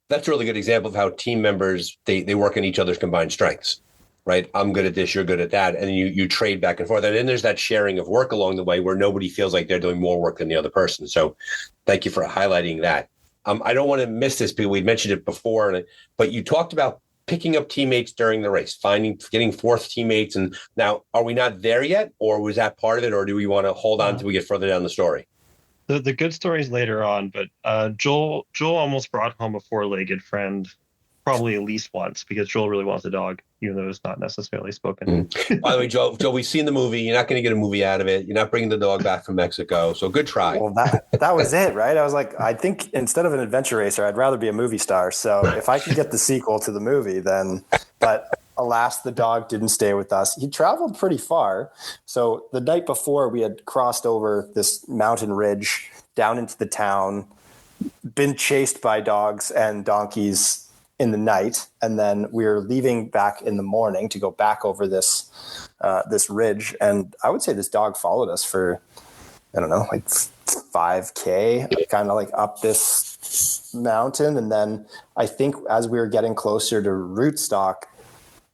That's a really good example of how team members, they work on each other's combined strengths, right? I'm good at this, you're good at that. And then you trade back and forth. And then there's that sharing of work along the way where nobody feels like they're doing more work than the other person. So thank you for highlighting that. I don't want to miss this because we mentioned it before, but you talked about picking up teammates during the race, getting fourth teammates. And now, are we not there yet? Or was that part of it? Or do we want to hold on until we get further down the story?
The good stories later on, but Joel almost brought home a 4-legged friend, probably at least once, because Joel really wants a dog, even though it's not necessarily spoken.
By the way, Joel, we've seen the movie. You're not going to get a movie out of it. You're not bringing the dog back from Mexico. So good try.
Well, that was it, right? I was like, I think instead of an adventure racer, I'd rather be a movie star. So if I could get the sequel to the movie, then, but alas, the dog didn't stay with us. He traveled pretty far. So the night before, we had crossed over this mountain ridge down into the town, been chased by dogs and donkeys in the night, and then we were leaving back in the morning to go back over this ridge. And I would say this dog followed us for, I don't know, like 5K, kind of like up this mountain. And then I think as we were getting closer to Rootstock,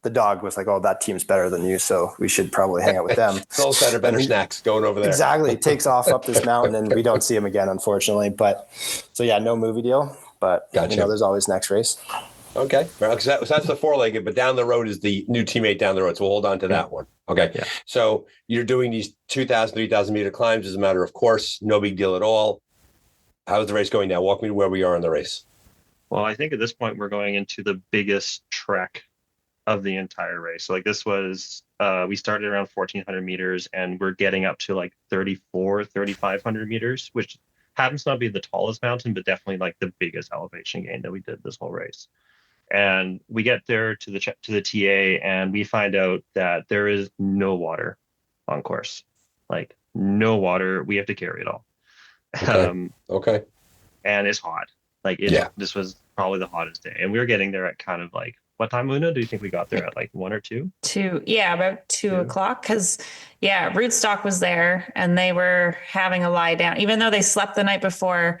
the dog was like, "Oh, that team's better than you, so we should probably hang out with them."
Those better snacks going over there.
Exactly. Takes off up this mountain, and we don't see him again, unfortunately. But so yeah, no movie deal. But
gotcha.
There's always next race.
Okay, well, that's the 4-legged, but down the road is the new teammate down the road. So we'll hold on to that one. Okay, yeah. So you're doing these 2,000, 3,000 meter climbs as a matter of course, no big deal at all. How's the race going now? Walk me to where we are in the race.
Well, I think at this point we're going into the biggest trek of the entire race. So like this was, we started around 1,400 meters and we're getting up to like 3,500 meters, which happens to not be the tallest mountain, but definitely like the biggest elevation gain that we did this whole race. And we get there to the TA and we find out that there is no water on course, like no water. We have to carry it all.
Okay.
And it's hot. This was probably the hottest day. And we were getting there at kind of like, what time, Luna? Do you think we got there at like 1 or 2?
2. Yeah, about 2 o'clock. Because, Rootstock was there and they were having a lie down. Even though they slept the night before,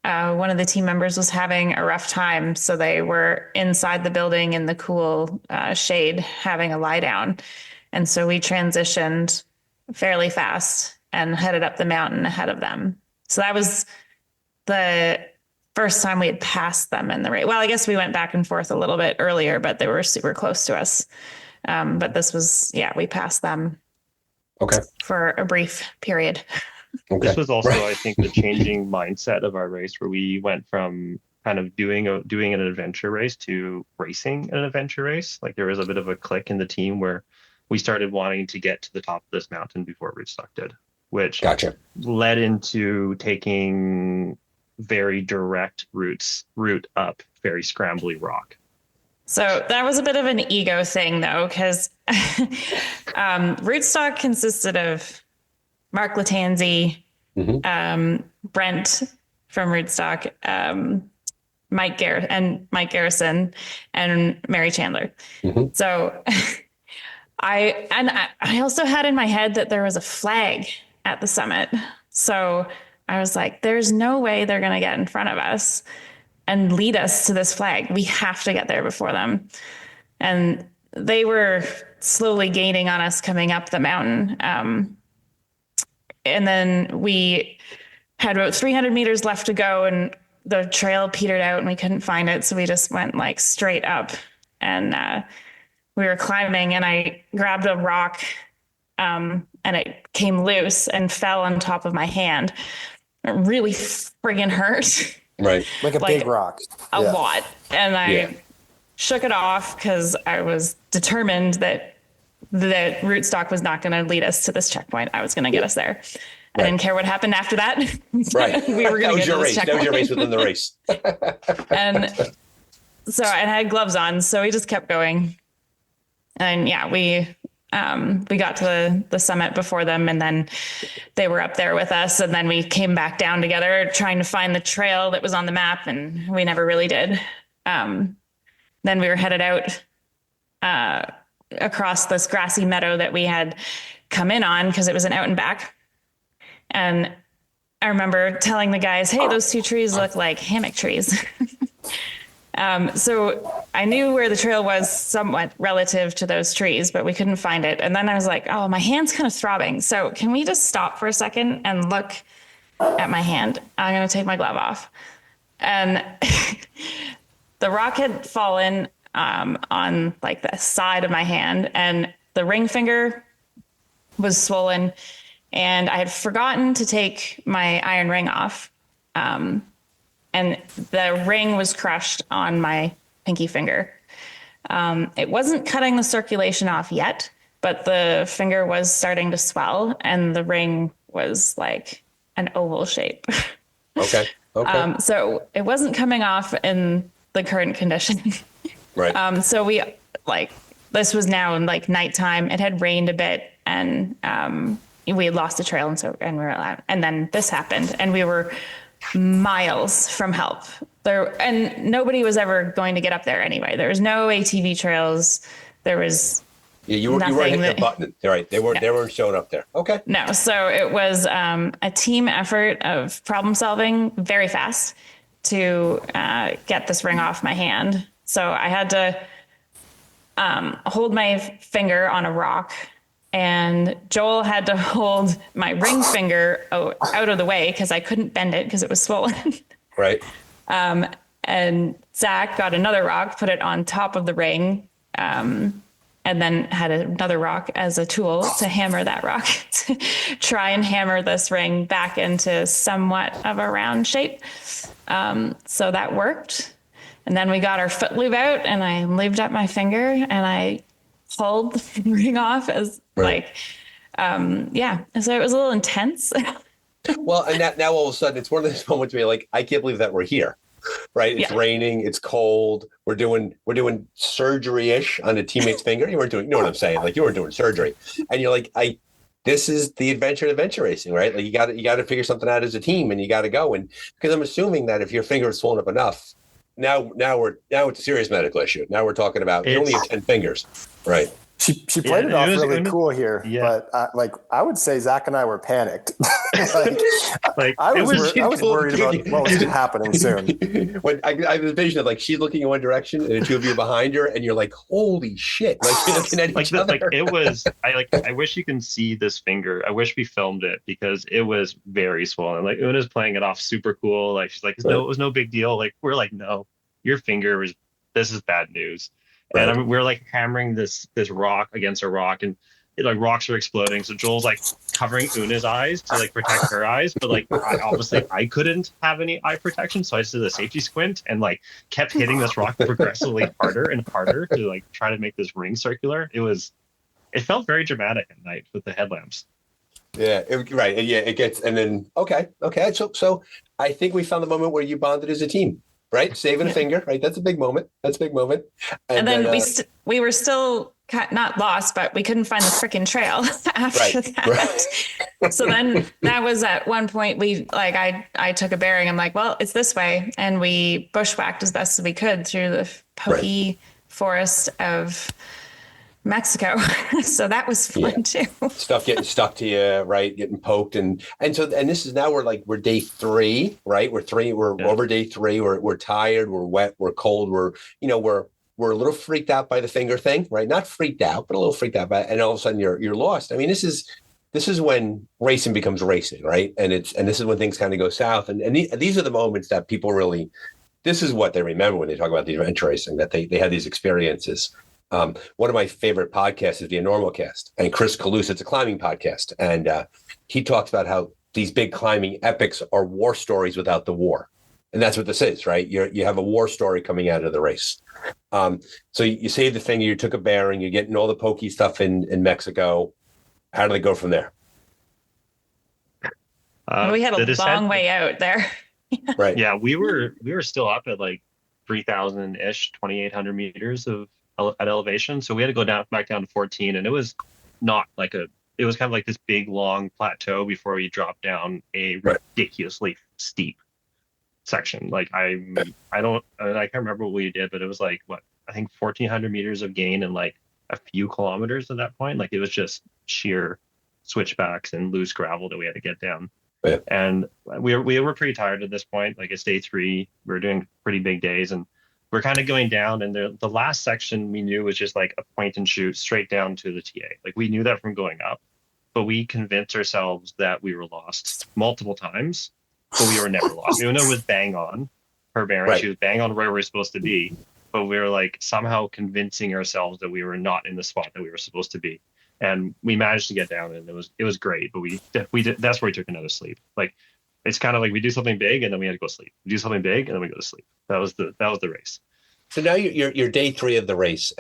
one of the team members was having a rough time. So they were inside the building in the cool shade having a lie down. And so we transitioned fairly fast and headed up the mountain ahead of them. So that was the first time we had passed them in the race. Well, I guess we went back and forth a little bit earlier, but they were super close to us. But this was, we passed them for a brief period.
Okay. This was also, I think, the changing mindset of our race, where we went from kind of doing an adventure race to racing an adventure race. Like there was a bit of a click in the team where we started wanting to get to the top of this mountain before Rootstock did, which led into taking very direct route up very scrambly rock.
So that was a bit of an ego thing though, because Rootstock consisted of Mark Latanzi, Brent from Rootstock, Mike Garrison, and Mary Chandler. So I also had in my head that there was a flag at the summit. So I was like, there's no way they're going to get in front of us and lead us to this flag. We have to get there before them. And they were slowly gaining on us coming up the mountain. And then we had about 300 meters left to go and the trail petered out and we couldn't find it. So we just went like straight up and we were climbing and I grabbed a rock and it came loose and fell on top of my hand. It really friggin' hurt.
Right.
Like a big rock.
A lot. And I shook it off because I was determined that the Rootstock was not going to lead us to this checkpoint. I was going to get us there. I didn't care what happened after that.
Right.
We were going to get to this checkpoint.
That was your race within the race.
And I had gloves on, so we just kept going. And yeah, we got to the summit before them, and then they were up there with us, and then we came back down together trying to find the trail that was on the map, and we never really did. Then we were headed out across this grassy meadow that we had come in on because it was an out and back. And I remember telling the guys, hey, those two trees look like hammock trees. So I knew where the trail was somewhat relative to those trees, but we couldn't find it. And then I was like, oh, my hand's kind of throbbing. So can we just stop for a second and look at my hand? I'm going to take my glove off. And the rock had fallen on like the side of my hand, and the ring finger was swollen, and I had forgotten to take my iron ring off. And the ring was crushed on my pinky finger. It wasn't cutting the circulation off yet, but the finger was starting to swell, and the ring was like an oval shape.
Okay.
So it wasn't coming off in the current condition.
Right.
So we this was now like nighttime. It had rained a bit, and we had lost the trail, and we were out. And then this happened, and we were miles from help there, and nobody was ever going to get up there anyway. There was no ATV trails. There was
you weren't hitting the button. Right. They weren't showing up there. Okay.
No. So it was a team effort of problem solving very fast to get this ring off my hand. So I had to hold my finger on a rock, and Joel had to hold my ring finger out of the way because I couldn't bend it because it was swollen.
Right.
And Zach got another rock, put it on top of the ring, and then had another rock as a tool to hammer that rock, to try and hammer this ring back into somewhat of a round shape. So that worked. And then we got our foot lube out, and I lubed up my finger, and I pulled the ring off as So it was a little intense.
Well, and now all of a sudden it's one of those moments where you're like, I can't believe that we're here. Right. It's raining. It's cold. We're doing surgery-ish on a teammate's finger. You weren't doing, you know what I'm saying? Like, you weren't doing surgery. And you're like, this is the adventure racing, right? Like, you got to figure something out as a team, and you got to go. And because I'm assuming that if your finger is swollen up enough, now it's a serious medical issue. Now we're talking about you only have 10 fingers. Right.
She played it off really cool here, but I would say Zach and I were panicked. I was worried about what was happening soon.
When I have a vision of like she's looking in one direction and the two of you behind her, and you're like, "Holy shit!" Like you're looking at each other.
It was. I wish you can see this finger. I wish we filmed it because it was very swollen. Like Una's playing it off super cool. Like she's like, "It was no big deal." Like we're like, "No, your finger was. This is bad news." Right. And we're like hammering this rock against a rock, and rocks are exploding. So Joel's like covering Una's eyes to like protect her eyes, but like I couldn't have any eye protection, so I just did a safety squint and like kept hitting this rock progressively harder and harder to like try to make this ring circular. It felt very dramatic at night with the headlamps.
Yeah, right. Yeah, it gets, and then okay. So I think we found the moment where you bonded as a team. Right, saving a finger. Right, that's a big moment. And then
we were still not lost, but we couldn't find the freaking trail after that. Right. So then that was at one point I took a bearing. I'm like, well, it's this way, and we bushwhacked as best as we could through the pokey forest of Mexico. So that was fun too.
Stuff getting stuck to you, right? Getting poked, and this is now we're day 3, right? We're over day 3. We're tired, we're wet, we're cold, we're a little freaked out by the finger thing, right? Not freaked out, but a little freaked out by it, and all of a sudden you're lost. I mean, this is when racing becomes racing, right? And this is when things kind of go south, and these are the moments that people really, this is what they remember when they talk about the adventure racing, that they had these experiences. One of my favorite podcasts is the Normal Cast, and Chris Kalous, it's a climbing podcast. And he talks about how these big climbing epics are war stories without the war. And that's what this is, right? You have a war story coming out of the race. So you saved the finger, you took a bearing, you're getting all the pokey stuff in Mexico. How do they go from there?
We had a long way out there.
Right.
Yeah, we were still up at like 3,000-ish, 2,800 meters of at elevation. So we had to go back down to 14, and it was not like it was kind of like this big long plateau before we dropped down a ridiculously steep section. Like I can't remember what we did, but it was like I think 1,400 meters of gain and like a few kilometers at that point. Like it was just sheer switchbacks and loose gravel that we had to get down. Yeah. And we were pretty tired at this point. Like it's day 3, we were doing pretty big days, and we're kind of going down. And the last section we knew was just like a point and shoot straight down to the TA. Like we knew that from going up, but we convinced ourselves that we were lost multiple times, but we were never lost. Even though it was bang on her bearing, she was bang on where we were supposed to be, but we were like somehow convincing ourselves that we were not in the spot that we were supposed to be. And we managed to get down, and it was great. But we did, that's where we took another sleep. Like it's kind of like we do something big and then we had to go sleep. We do something big and then we go to sleep. That was the race.
So now you're day 3 of the race,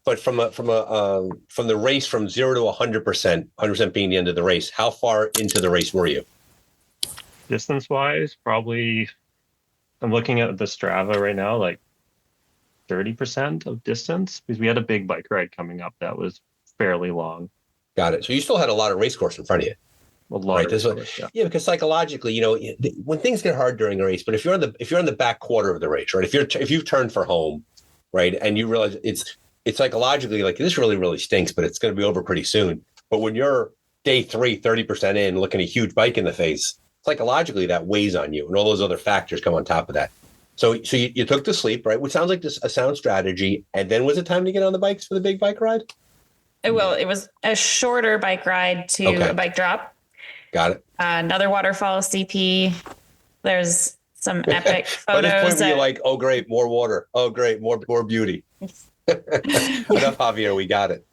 but from the race from 0 to 100% being the end of the race, how far into the race were you?
Distance wise, probably I'm looking at the Strava right now, like 30% of distance, because we had a big bike ride coming up that was fairly long.
Got it. So you still had a lot of race course in front of you.
A lot of race course,
yeah, because psychologically, when things get hard during a race, but if you're in the back quarter of the race, right? If you've turned for home, right, and you realize it's psychologically like this really stinks, but it's going to be over pretty soon. But when you're day 3, 30% in, looking a huge bike in the face, psychologically that weighs on you, and all those other factors come on top of that. So you took the sleep, right? Which sounds like a sound strategy. And then was it time to get on the bikes for the big bike ride?
Well, it was a shorter bike ride to a bike drop.
Got it.
Another waterfall CP. There's some epic photos.
By this point, you're like, oh, great, more water. Oh, great, more beauty. Enough, Javier, we got it.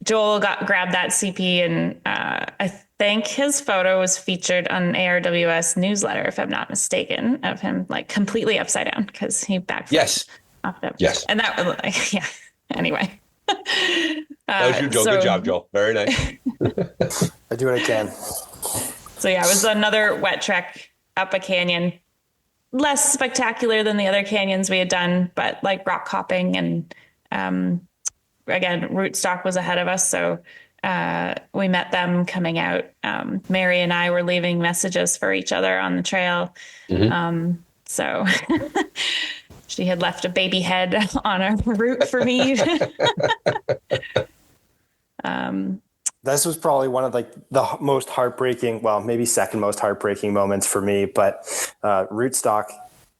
Joel grabbed that CP, and I think his photo was featured on ARWS newsletter, if I'm not mistaken, of him like completely upside down because he backflipped.
Yes. Yes.
And that was like, yeah. Anyway.
That was you, Joel. Good job, Joel. Very nice.
I do what I can.
So yeah, it was another wet trek up a canyon. Less spectacular than the other canyons we had done, but like rock hopping, and again, rootstock was ahead of us. So we met them coming out. Mary and I were leaving messages for each other on the trail. Mm-hmm. So she had left a baby head on a route for me.
This was probably one of like the most heartbreaking, well, maybe second most heartbreaking moments for me. But rootstock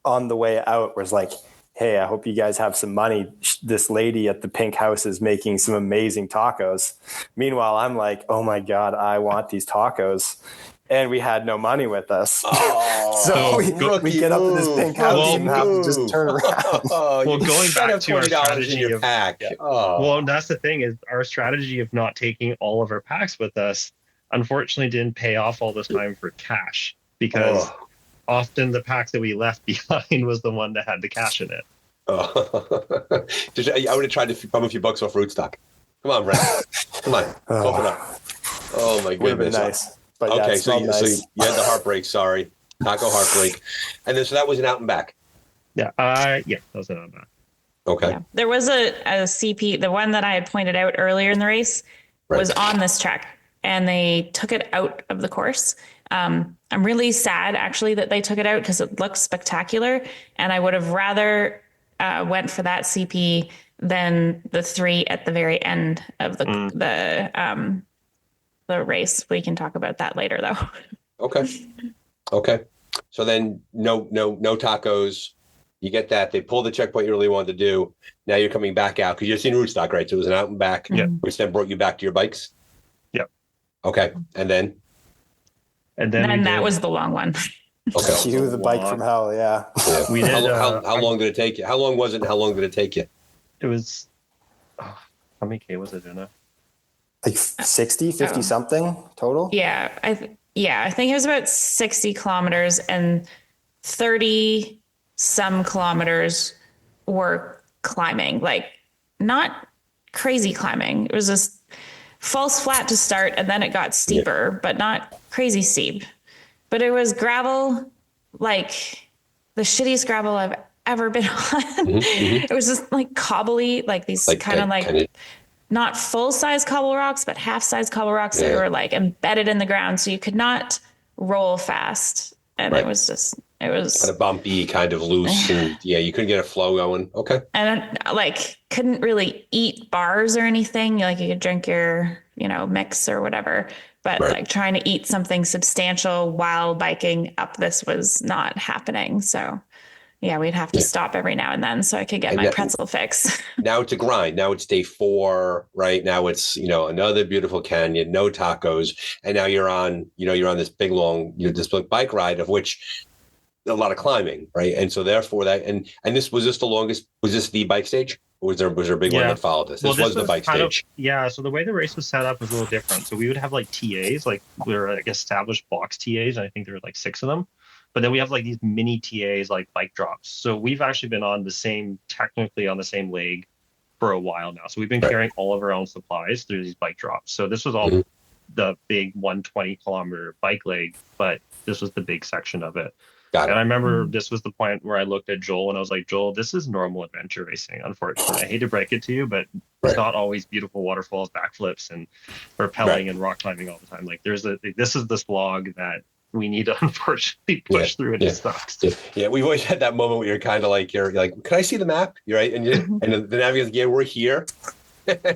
on the way out was like, hey, I hope you guys have some money. This lady at the pink house is making some amazing tacos. Meanwhile, I'm like, oh my God, I want these tacos. And we had no money with us. Oh, so we get up to this pink house and have to just turn around.
Well, going back to our strategy
in your pack.
Well, that's the thing, is our strategy of not taking all of our packs with us, unfortunately didn't pay off all this time for cash, because often the packs that we left behind was the one that had the cash in it.
I would have tried to bum a few bucks off rootstock. Come on, Brent. Come on. Open up. Oh, my goodness.
Nice. But
okay,
yeah,
so you had the heartbreak, sorry. Taco heartbreak. And then so that was an out and back.
Yeah, that was an out and back.
Okay.
Yeah. There was a CP, the one that I had pointed out earlier in the race was on this track, and they took it out of the course. I'm really sad actually that they took it out, because it looks spectacular, and I would have rather went for that CP than the 3 at the very end of the race. We can talk about that later though.
Okay. So then no tacos. You get that. They pulled the checkpoint you really wanted to do. Now you're coming back out because you've seen rootstock, right? So it was an out and back, which then brought you back to your bikes.
Yep.
Okay. And then
that was the long one.
Okay.
Cue the bike from hell. Yeah.
We did.
How long did it take you? How long was it? And how long did it take you?
It was, how many K was it, Jenna?
Like 50 something total?
Yeah. I think it was about 60 kilometers, and 30 some kilometers were climbing, like not crazy climbing. It was just false flat to start, and then it got steeper, but not crazy steep. But it was gravel, like the shittiest gravel I've ever been on. It was just like cobbly, like these kind of not full size cobble rocks, but half size cobble rocks that were like embedded in the ground. So you could not roll fast. And it was kind
of bumpy, kind of loose. And you couldn't get a flow going. Okay.
And like couldn't really eat bars or anything. Like you could drink your, mix or whatever, but like trying to eat something substantial while biking up this was not happening. So yeah, we'd have to stop every now and then so I could get my pretzel fix.
Now it's a grind. Now it's day 4, right? Now it's, another beautiful canyon, no tacos. And now you're on this big, long, this big bike ride of which a lot of climbing, right? And so therefore and this, was this the bike stage? Or was there a big one that followed this? This was the bike stage.
So the way the race was set up was a little different. So we would have like TAs, like we were like established box TAs. And I think there were like 6 of them. But then we have like these mini TAs, like bike drops. So we've actually been technically on the same leg for a while now. So we've been carrying all of our own supplies through these bike drops. So this was all the big 120 kilometer bike leg, but this was the big section of it. And I remember this was the point where I looked at Joel and I was like, Joel, this is normal adventure racing. Unfortunately, I hate to break it to you, but it's not always beautiful waterfalls, backflips, and rappelling and rock climbing all the time. Like this is the slog that we need to unfortunately push through, and it sucks.
Yeah, we've always had that moment where you're kind of like, you're like, can I see the map? You're right, and the navigator's like, yeah, we're here.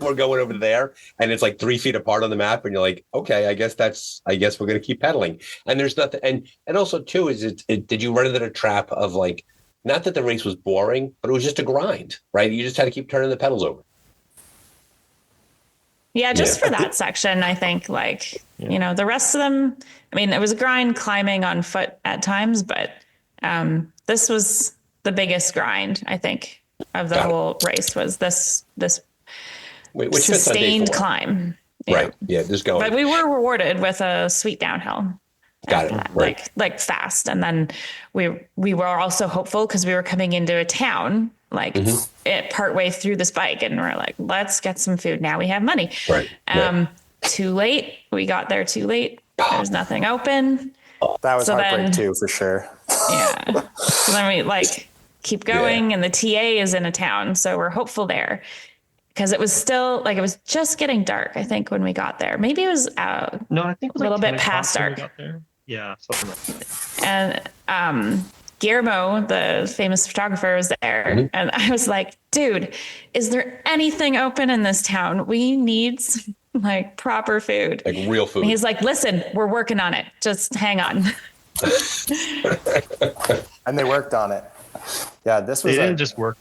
We're going over there, and it's like 3 feet apart on the map, and you're like, okay, I guess we're going to keep pedaling. And there's nothing, and also too, did you run into the trap of like, not that the race was boring, but it was just a grind, right? You just had to keep turning the pedals over.
Yeah, just for that section, I think the rest of them, I mean, it was a grind climbing on foot at times, but this was the biggest grind, I think, of the whole race was this
which
sustained climb.
Right. Yeah, just going.
But we were rewarded with a sweet downhill.
Got it. Right.
Like fast. And then we were also hopeful because we were coming into a town partway through this bike, and we're like, let's get some food. Now we have money.
Right.
Too late. We got there too late. There's nothing open.
That was heartbreak too, for sure.
Yeah. So then we keep going, and the TA is in a town, so we're hopeful there. Because it was still it was just getting dark, I think, when we got there. Maybe it was
I think it was
a little bit past dark.
Yeah, something like that.
And Guillermo, the famous photographer, was there. And I was like, dude, is there anything open in this town? We need proper food.
Like real food.
And he's like, listen, we're working on it. Just hang on.
And they worked on it. Yeah, this was.
They didn't just work.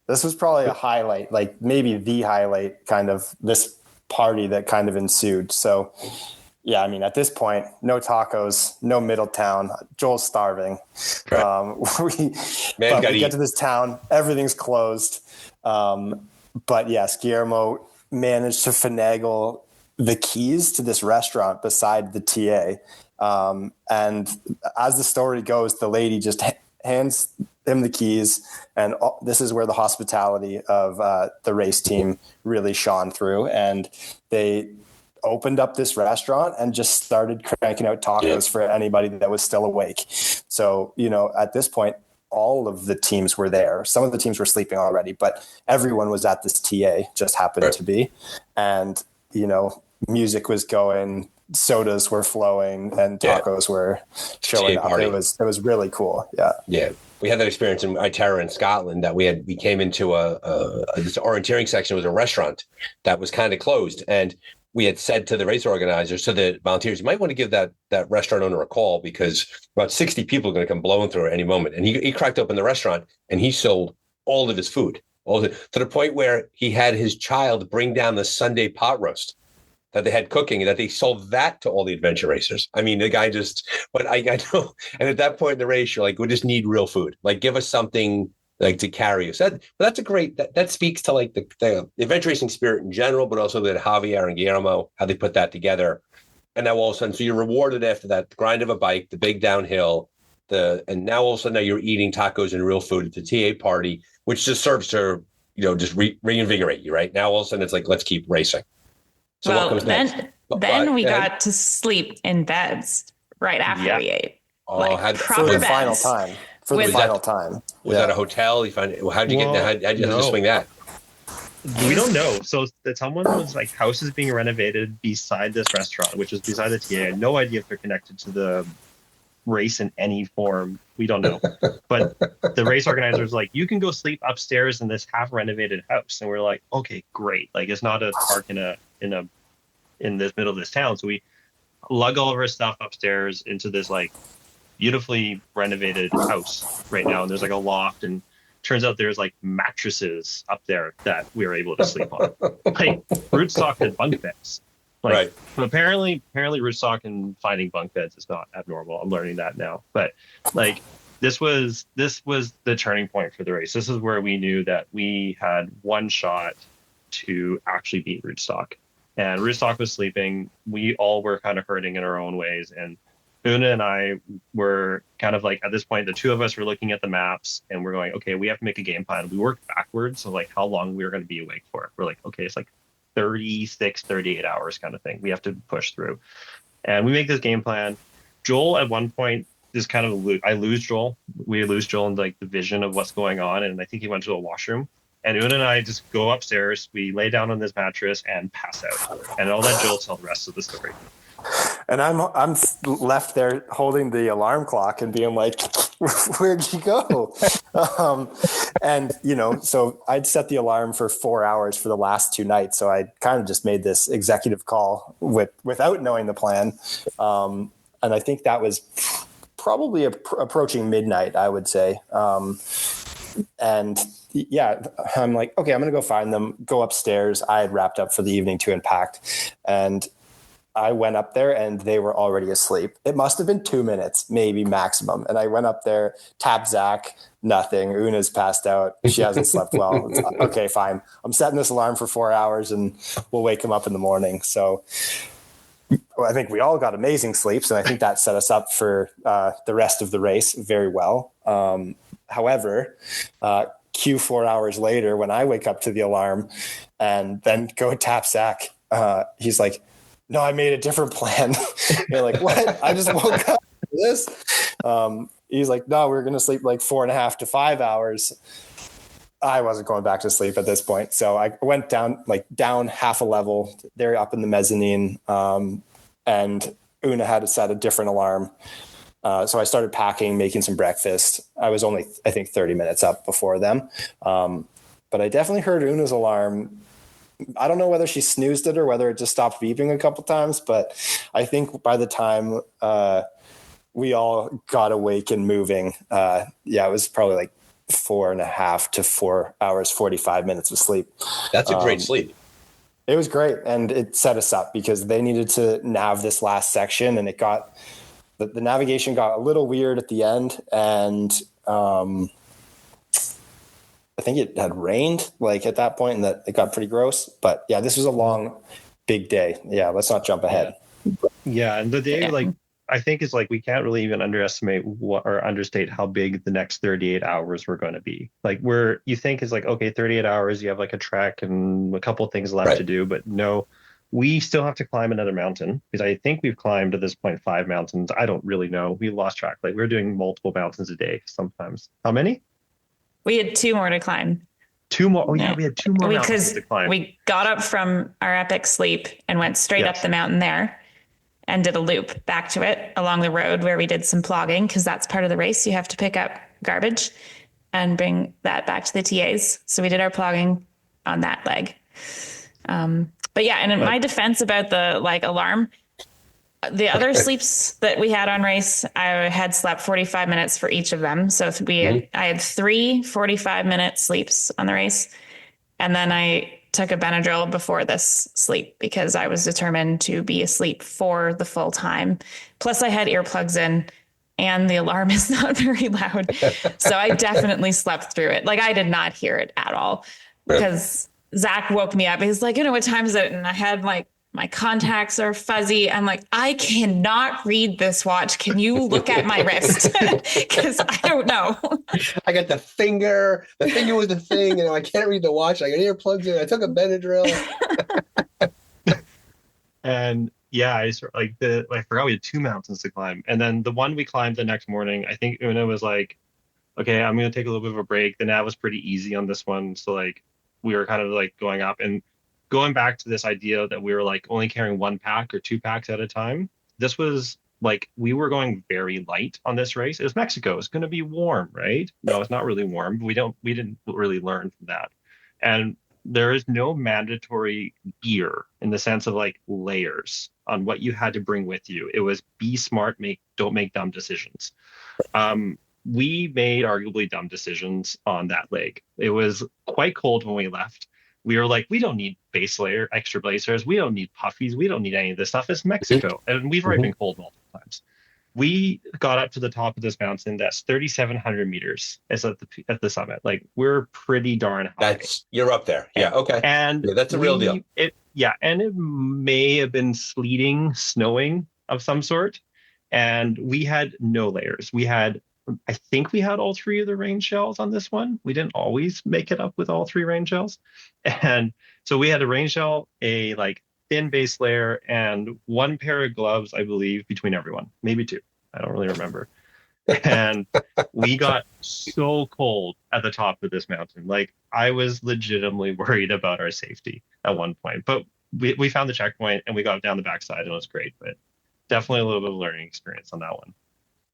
This was probably a highlight, like maybe the highlight kind of this party that kind of ensued. So, yeah, I mean, at this point, no tacos, no Middletown. Joel's starving.
Right.
We get to this town, everything's closed. But yes, Guillermo managed to finagle the keys to this restaurant beside the TA. And as the story goes, the lady just hands him the keys, and this is where the hospitality of the race team really shone through. And they opened up this restaurant and just started cranking out tacos for anybody that was still awake. So, at this point, all of the teams were there. Some of the teams were sleeping already, but everyone was at this TA, just happened to be. And, music was going, sodas were flowing, and tacos were showing up. It was really cool. Yeah.
Yeah. We had that experience in Itera in Scotland that we came into this orienteering section. It was a restaurant that was kind of closed. And we had said to the race organizers, to the volunteers, you might want to give that restaurant owner a call because about 60 people are going to come blowing through at any moment. And he cracked open the restaurant and he sold all of his food, to the point where he had his child bring down the Sunday pot roast that they had cooking, and that they sold that to all the adventure racers. I mean, the guy but I know. And at that point in the race, you're like, we just need real food. Like, give us something to carry us. That's a great, that speaks to the adventure racing spirit in general, but also that Javier and Guillermo, how they put that together. And now all of a sudden, so you're rewarded after that grind of a bike, the big downhill, and now all of a sudden now you're eating tacos and real food at the TA party, which just serves to, just reinvigorate you, right? Now all of a sudden it's like, let's keep racing. So what comes next?
Then we got to sleep in beds right after we ate.
For the final time. for the
With-
final time.
Was that a hotel? You find how'd you get you
no.
swing that?
We don't know. So someone was like, house is being renovated beside this restaurant, which is beside the TA. I had no idea if they're connected to the race in any form. We don't know. But the race organizer was like, you can go sleep upstairs in this half renovated house. And we're like, okay, great. Like, it's not a park in this middle of this town. So we lug all of our stuff upstairs into this like beautifully renovated house right now. And there's like a loft, and turns out there's like mattresses up there that we were able to sleep on. Like, rootstock had bunk beds. Like,
Right.
But apparently rootstock and finding bunk beds is not abnormal. I'm learning that now. But like, this was the turning point for the race. This is where we knew that we had one shot to actually beat rootstock. And rootstock was sleeping. We all were kind of hurting in our own ways. And Una and I were kind of like, at this point, the two of us were looking at the maps and we're going, okay, we have to make a game plan. We worked backwards. So like how long we were going to be awake for. We're like, okay, it's like 36, 38 hours kind of thing. We have to push through. And we make this game plan. Joel at one point is kind of, I lose Joel. We lose Joel in like the vision of what's going on. And I think he went to a washroom. And Una and I just go upstairs. We lay down on this mattress and pass out. And I'll let Joel tell the rest of the story.
And I'm left there holding the alarm clock and being like, where'd you go? And, so I'd set the alarm for 4 hours for the last 2 nights. So I kind of just made this executive call without knowing the plan. And I think that was probably approaching midnight, I would say. And yeah, I'm like, okay, I'm going to go find them, go upstairs. I had wrapped up for the evening to unpack, and I went up there and they were already asleep. It must have been 2 minutes, maybe maximum. And I went up there, tapped Zach, nothing. Una's passed out. She hasn't slept well. It's, okay, fine. I'm setting this alarm for 4 hours and we'll wake him up in the morning. So I think we all got amazing sleeps, and I think that set us up for the rest of the race very well. However, 4 hours later, when I wake up to the alarm and then go tap Zach, he's like, no, I made a different plan. You're like, what? I just woke up for this. He's like, no, we're going to sleep like 4.5 to 5 hours. I wasn't going back to sleep at this point. So I went down half a level. They're up in the mezzanine. And Una had to set a different alarm. So I started packing, making some breakfast. I was only, I think, 30 minutes up before them. But I definitely heard Una's alarm. I don't know whether she snoozed it or whether it just stopped beeping a couple times, but I think by the time we all got awake and moving, it was probably like 4.5 to 4 hours, 45 minutes of sleep.
That's a great sleep.
It was great. And it set us up because they needed to nav this last section, and it got, the navigation got a little weird at the end. And I think it had rained like at that point, and that it got pretty gross. But yeah, this was a long, big day. Yeah, let's not jump ahead.
Yeah, and the day, like, I think is like, we can't really even underestimate or understate how big the next 38 hours were going to be. Like, you think is like, okay, 38 hours, you have like a trek and a couple of things left to do, but no, we still have to climb another mountain, because I think we've climbed at this point 5 mountains. I don't really know. We lost track. Like, we're doing multiple mountains a day sometimes. How many?
We had 2 more to climb.
2 more. Oh yeah, we had 2 more mountains to climb.
We got up from our epic sleep and went straight up the mountain there and did a loop back to it along the road where we did some plogging, because that's part of the race. You have to pick up garbage and bring that back to the TAs. So we did our plogging on that leg. But yeah, and in my defense about the alarm, the other sleeps that we had on race, I had slept 45 minutes for each of them. So I had 3 45-minute sleeps on the race. And then I took a Benadryl before this sleep because I was determined to be asleep for the full time. Plus I had earplugs in and the alarm is not very loud. So I definitely slept through it. Like, I did not hear it at all because Zach woke me up. He's like, what time is it? And I had like, my contacts are fuzzy. I'm like, I cannot read this watch. Can you look at my wrist? Because I don't know.
I got the finger. The finger was the thing. I can't read the watch. I got earplugs in. I took a Benadryl.
And yeah, I forgot we had 2 mountains to climb. And then the one we climbed the next morning, I think Una was like, okay, I'm going to take a little bit of a break. The nav was pretty easy on this one. So like we were kind of like going up and going back to this idea that we were like only carrying 1 pack or 2 packs at a time. This was like we were going very light on this race. It was Mexico. It's going to be warm, right? No, it's not really warm. We didn't really learn from that. And there is no mandatory gear in the sense of like layers on what you had to bring with you. It was be smart, don't make dumb decisions. We made arguably dumb decisions on that leg. It was quite cold when we left. We were like, we don't need extra base layers. We don't need puffies. We don't need any of this stuff. It's Mexico. And we've already been cold multiple times. We got up to the top of this mountain. That's 3,700 meters. It's at the summit. Like we're pretty darn high.
You're up there. Yeah. Okay.
And
yeah, that's a real deal.
And it may have been sleeting, snowing of some sort. And we had no layers. I think we had all 3 of the rain shells on this one. We didn't always make it up with all 3 rain shells. And so we had a rain shell, a like thin base layer, and 1 pair of gloves, I believe, between everyone. Maybe 2. I don't really remember. And we got so cold at the top of this mountain. Like I was legitimately worried about our safety at one point. But we found the checkpoint and we got down the backside and it was great. But definitely a little bit of a learning experience on that one.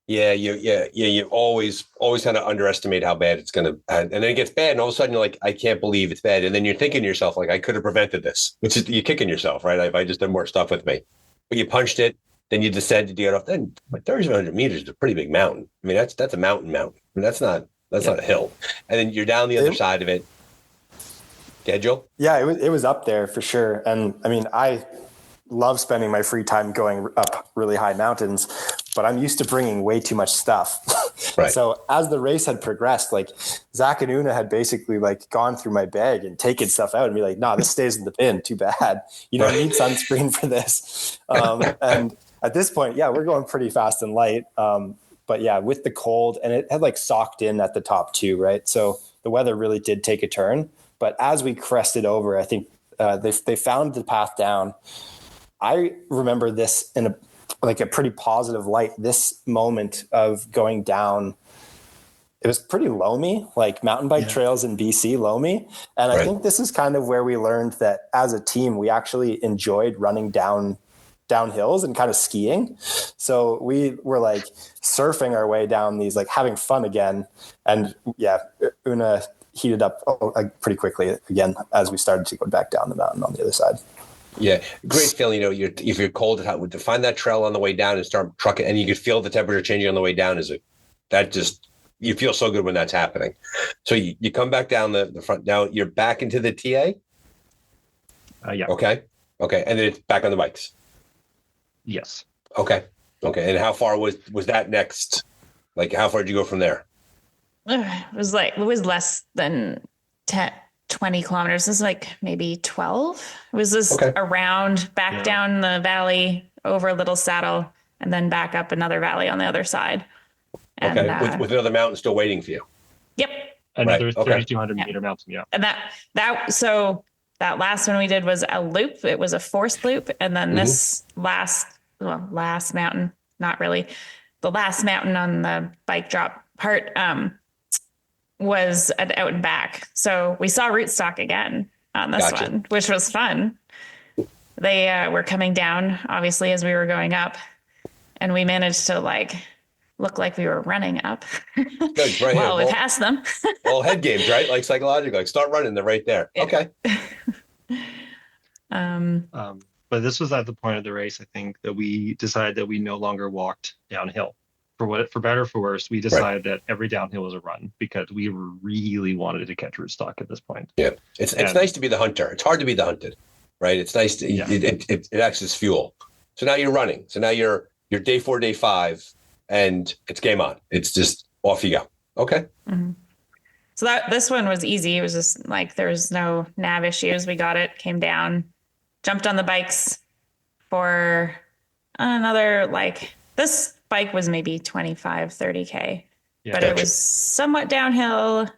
Yeah. You always kind of underestimate how bad it's going to, and then it gets bad, and all of a sudden you're like, I can't believe it's bad, and then you're thinking to yourself like, I could have prevented this. Which is you're kicking yourself, right? If I just did more stuff with me, but you punched it, then you descended to get off. Then 3,700 meters is a pretty big mountain. I mean, that's a mountain. I mean, that's not a hill, and then you're down the other side of it. Yeah, Joel?
Yeah, it was up there for sure, and I mean, I love spending my free time going up really high mountains, but I'm used to bringing way too much stuff. Right. So as the race had progressed, like Zach and Una had basically like gone through my bag and taken stuff out and be like, no, this stays in the bin. Too bad. You don't need sunscreen for this. And at this point, yeah, we're going pretty fast and light. But yeah, with the cold, and it had like socked in at the top too, right? So the weather really did take a turn. But as we crested over, I think they found the path down. I remember this in a pretty positive light, this moment of going down. It was pretty loamy, like mountain bike trails in BC, loamy. And I think this is kind of where we learned that as a team, we actually enjoyed running down hills and kind of skiing. So we were like surfing our way down these, like having fun again. And yeah, Una heated up pretty quickly again as we started to go back down the mountain on the other side.
Yeah, great feeling. You know, if you're cold, to find that trail on the way down and start trucking, and you could feel the temperature changing on the way down. You feel so good when that's happening. So you come back down the front. Now you're back into the TA.
Yeah.
Okay. And then it's back on the bikes.
Yes.
Okay. And how far was that next? Like, how far did you go from there?
It was less than 20 kilometers. This is like maybe 12. It was just around back down the valley over a little saddle and then back up another valley on the other side. And,
with another mountain still waiting for you.
Yep.
Another 3,200 meter mountain. Yeah.
And so that last one we did was a loop. It was a forced loop. And then this last mountain, not really, the last mountain on the bike drop part, was out and back. So we saw rootstock again on this one, which was fun. They were coming down, obviously, as we were going up, and we managed to look like we were running up.
Good, right
well, we passed them.
Well, head games, right? Like psychological, like start running, they're right there.
Yeah.
Okay.
But this was at the point of the race, I think, that we decided that we no longer walked downhill. For better or for worse, we decided that every downhill was a run because we really wanted to catch rootstock at this point.
Yeah, it's nice to be the hunter. It's hard to be the hunted, right? It's nice to it acts as fuel. So now you're running. So now you're day 4, day 5, and it's game on. It's just off you go. Okay.
Mm-hmm. So this one was easy. It was just like there was no nav issues. We got it, came down, jumped on the bikes for another this bike was maybe 25, 30K, but it was somewhat downhill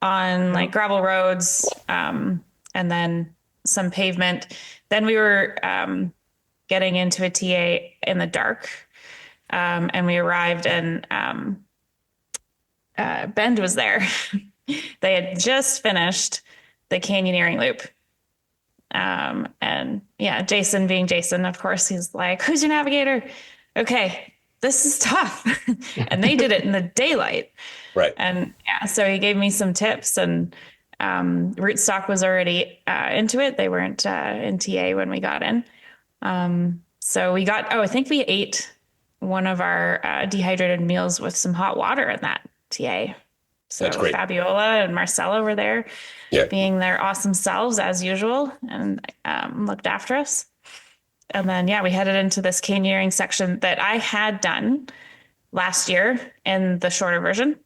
on gravel roads, and then some pavement. Then we were getting into a TA in the dark, and we arrived in Bend was there. They had just finished the canyoneering loop. And yeah, Jason being Jason, of course, he's like, who's your navigator? Okay, this is tough. And they did it in the daylight.
Right.
And yeah, so he gave me some tips, and Rootstock was already into it. They weren't in TA when we got in. So we got, I think we ate one of our dehydrated meals with some hot water in that TA. So
that's great.
Fabiola and Marcella were there,
yeah,
being their awesome selves as usual, and looked after us. And then, yeah, we headed into this canyoneering section that I had done last year in the shorter version.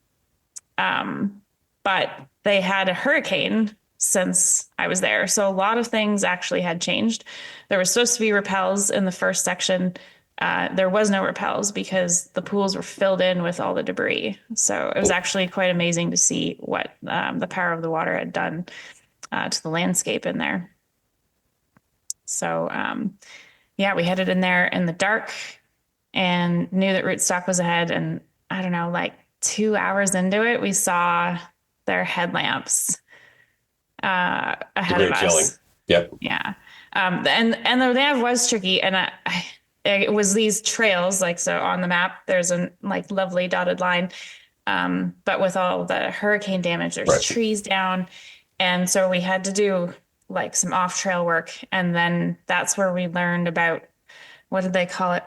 But they had a hurricane since I was there. So a lot of things actually had changed. There were supposed to be rappels in the first section. There was no rappels because the pools were filled in with all the debris. So it was actually quite amazing to see what the power of the water had done to the landscape in there. So, yeah, we headed in there in the dark and knew that Rootstock was ahead. And I don't know, like 2 hours into it, we saw their headlamps ahead of us.
Feeling. Yep.
Yeah. And the nav was tricky. And it was these trails, like, so on the map, there's a like lovely dotted line. But with all the hurricane damage, there's trees down. And so we had to do like some off trail work. And then that's where we learned about, what did they call it?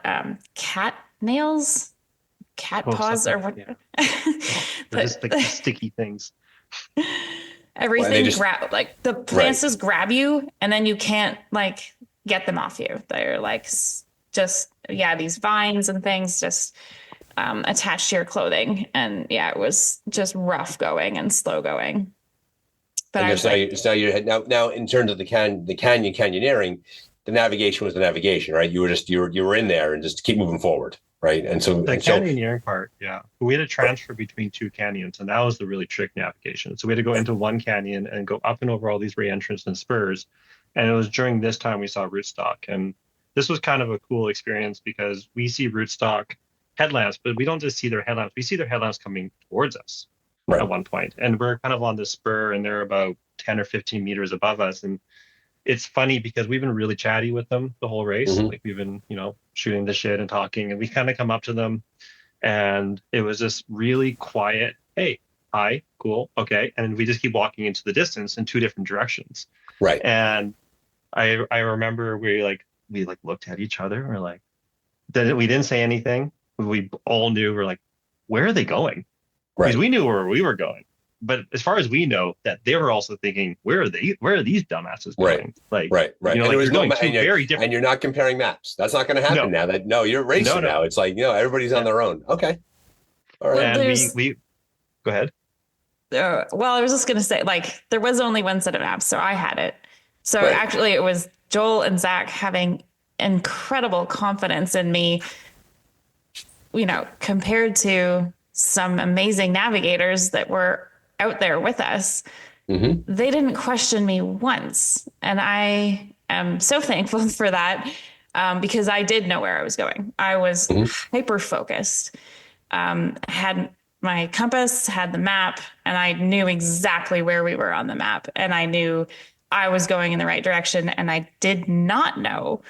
Cat nails, cat paws, or what?
Yeah. They're just like sticky things.
Everything like the plants just grab you, and then you can't like get them off you. They're like just, yeah, these vines and things just attached to your clothing. And yeah, it was just rough going and slow going. But
and now in terms of the canyoneering, the navigation was the navigation, right? You were in there and just keep moving forward, right? And so
the canyoneering part, yeah, we had to transfer between two canyons, and that was the really trick navigation. So we had to go into one canyon and go up and over all these re-entrants and spurs. And it was during this time we saw Rootstock, and this was kind of a cool experience because we see Rootstock headlamps, but we don't just see their headlamps. We see their headlamps coming towards us at one point. And we're kind of on the spur, and they're about 10 or 15 meters above us. And it's funny because we've been really chatty with them the whole race. Mm-hmm. Like we've been, shooting the shit and talking, and we kind of come up to them, and it was just really quiet. Hey, hi, cool, okay. And we just keep walking into the distance in two different directions.
Right.
And I remember we looked at each other. We're like, then we didn't say anything. We all knew. We're like, where are they going? Right. Because we knew where we were going. But as far as we know, that they were also thinking, where are these dumbasses going?
Right. Right.
And there was going very different.
And you're not comparing maps. That's not going to happen now. You're racing now. It's like, everybody's on their own. Okay. All right.
And we go ahead.
Well, I was just going to say, like, there was only one set of maps, so I had it. So actually it was Joel and Zach having incredible confidence in me, compared to some amazing navigators that were out there with us. Mm-hmm. They didn't question me once. And I am so thankful for that, because I did know where I was going. I was hyper focused, had my compass, had the map, and I knew exactly where we were on the map. And I knew I was going in the right direction. And I did not know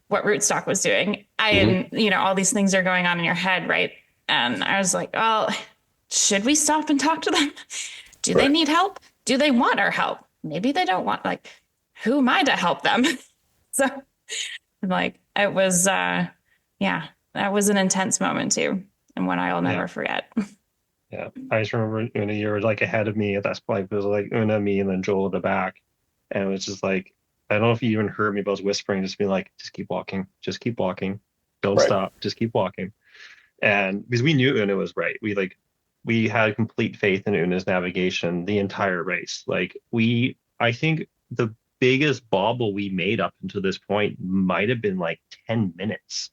what Rootstock was doing. All these things are going on in your head, right? And I was like, oh, should we stop and talk to them? Do they need help? Do they want our help? Maybe they don't want, like, who am I to help them? So like, it was, that was an intense moment too. And one I'll never forget.
Yeah. I just remember Una, you were like ahead of me at that point. It was like Una, me, and then Joel at the back. And it was just like, I don't know if you even heard me, but I was whispering, just being like, just keep walking. Don't stop. Just keep walking. And because we knew Una was right. We had complete faith in Una's navigation the entire race. I think the biggest bobble we made up until this point might have been like 10 minutes,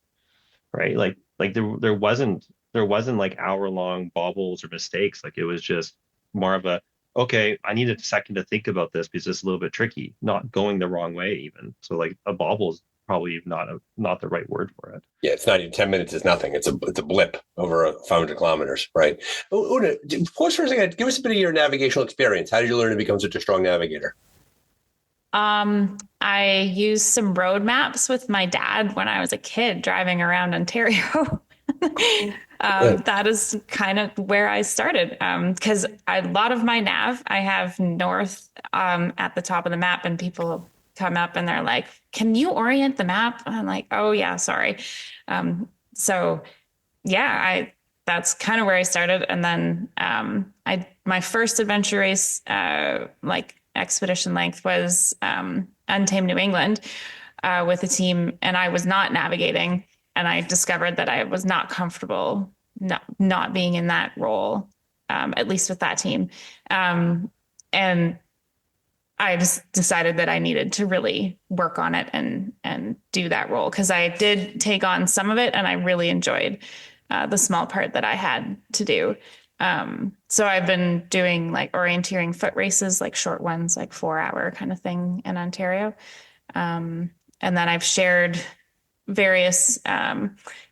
right? Like there wasn't like hour-long bobbles or mistakes. Like it was just more of a, okay, I need a second to think about this because it's a little bit tricky, not going the wrong way even. So like a bobble is probably not the right word for it.
Yeah, it's not even 10 minutes is nothing. It's a blip over 500 kilometers, right? Una, pause for a second. Give us a bit of your navigational experience. How did you learn to become such a strong navigator?
I used some road maps with my dad when I was a kid driving around Ontario. That is kind of where I started. Because a lot of my nav, I have north at the top of the map, and people come up and they're like, "Can you orient the map?" And I'm like, "Oh yeah, sorry." So yeah, that's kind of where I started. And then my first adventure race, like expedition length, was Untamed New England with a team, and I was not navigating. And I discovered that I was not comfortable not being in that role, at least with that team. And I just decided that I needed to really work on it and do that role, because I did take on some of it and I really enjoyed the small part that I had to do. So I've been doing like orienteering foot races, like short ones, like 4-hour kind of thing in Ontario. And then I've shared various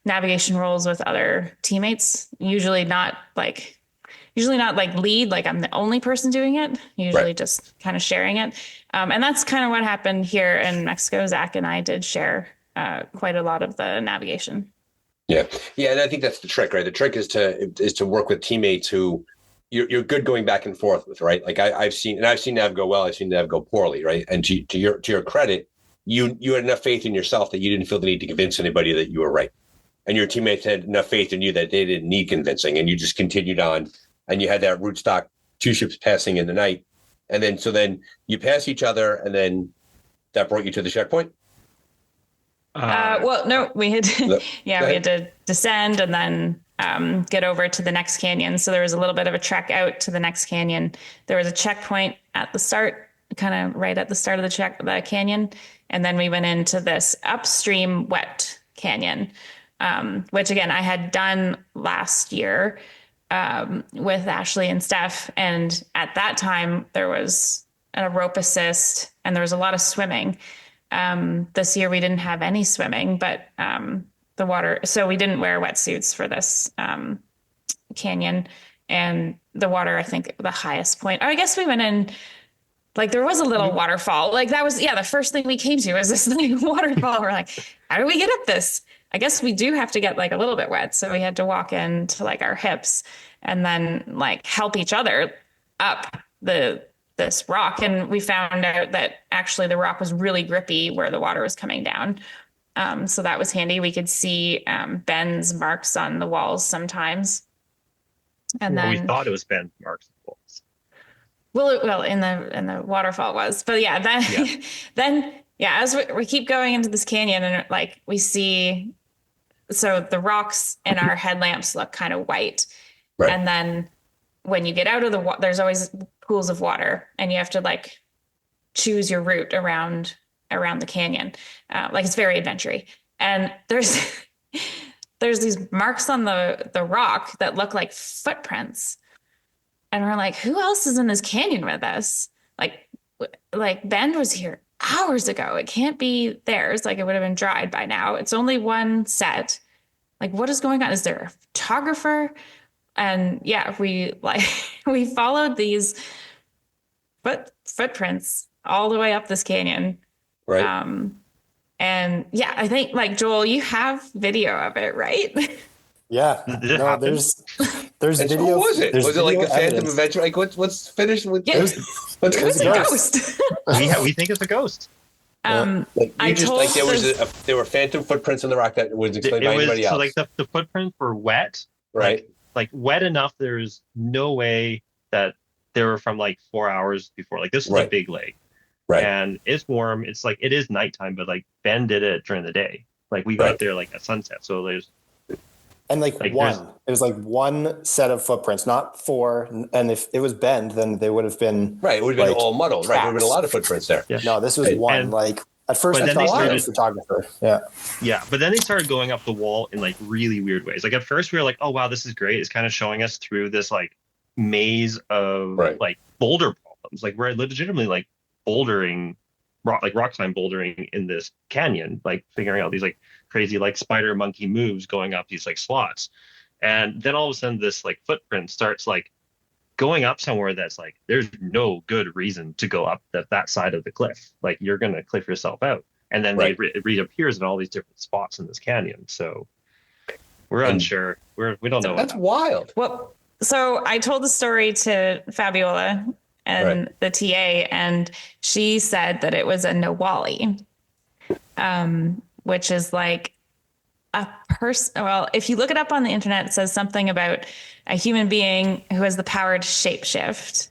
navigation roles with other teammates, usually not like lead, like I'm the only person doing it, usually just kind of sharing it. And that's kind of what happened here in Mexico. Zach and I did share quite a lot of the navigation.
Yeah. And I think that's the trick, right? The trick is to work with teammates who you're good going back and forth with, right? Like I've seen Nav go well, I've seen Nav go poorly, right? And to your credit, you had enough faith in yourself that you didn't feel the need to convince anybody that you were right. And your teammates had enough faith in you that they didn't need convincing, and you just continued on. And you had that rootstock, 2 ships passing in the night. And then you pass each other, and then that brought you to the checkpoint?
Well, no, we had we had to descend and then get over to the next canyon. So there was a little bit of a trek out to the next canyon. There was a checkpoint at the start, kind of right at the start of the canyon. And then we went into this upstream wet canyon, which again, I had done last year with Ashley and Steph. And at that time there was a rope assist and there was a lot of swimming. This year we didn't have any swimming, but the water, so we didn't wear wetsuits for this canyon. And the water, I think the highest point, I guess we went in, like there was a little waterfall. Like that was, the first thing we came to was this like waterfall. We're like, how do we get up this? I guess we do have to get like a little bit wet. So we had to walk into like our hips and then like help each other up this rock. And we found out that actually the rock was really grippy where the water was coming down. So that was handy. We could see Ben's marks on the walls sometimes. And then
we thought it was Ben's marks on the walls.
Well, in the waterfall was, but then as we keep going into this canyon and like we see, so the rocks in our headlamps look kind of white. Right. And then when you get out of the water, there's always pools of water and you have to like choose your route around the canyon. Like it's very adventure-y. And there's these marks on the rock that look like footprints. And we're like, who else is in this canyon with us? Like Ben was here hours ago. It can't be theirs. Like it would have been dried by now. It's only one set. Like what is going on? Is there a photographer? And we followed these footprints all the way up this canyon.
Right.
And I think like Joel, you have video of it, right?
Yeah. No, there's video.
Who was it? Was it like the Phantom
evidence.
Adventure? Like what's finished with?
Yeah. It was a ghost.
we think it's a ghost.
There were phantom footprints in the rock that was explained by anybody else.
So like the footprints were wet,
right?
Like wet enough. There's no way that they were from like 4 hours before. Like this is a big lake,
right?
And it's warm. It's like it is nighttime, but like Ben did it during the day. Like we got there like at sunset. So there's.
And it was like one set of footprints, not 4. And if it was bend, then they would have been
right. It would have been all muddled. Right. There would have been a lot of footprints there.
Yeah. No, this was one. And, like at first, I thought it was a photographer. Yeah.
Yeah. But then they started going up the wall in like really weird ways. Like at first we were like, oh, wow, this is great. It's kind of showing us through this like maze of like boulder problems. Like we're legitimately like bouldering rock climb bouldering in this canyon, like figuring out these like crazy like spider monkey moves going up these like slots. And then all of a sudden this like footprint starts like going up somewhere that's like there's no good reason to go up that side of the cliff. Like you're gonna cliff yourself out. And then it reappears in all these different spots in this canyon. So we're unsure. We don't know.
That's wild.
Well, so I told the story to Fabiola and the TA, and she said that it was a Nawali, which is like a person. Well, if you look it up on the internet, it says something about a human being who has the power to shapeshift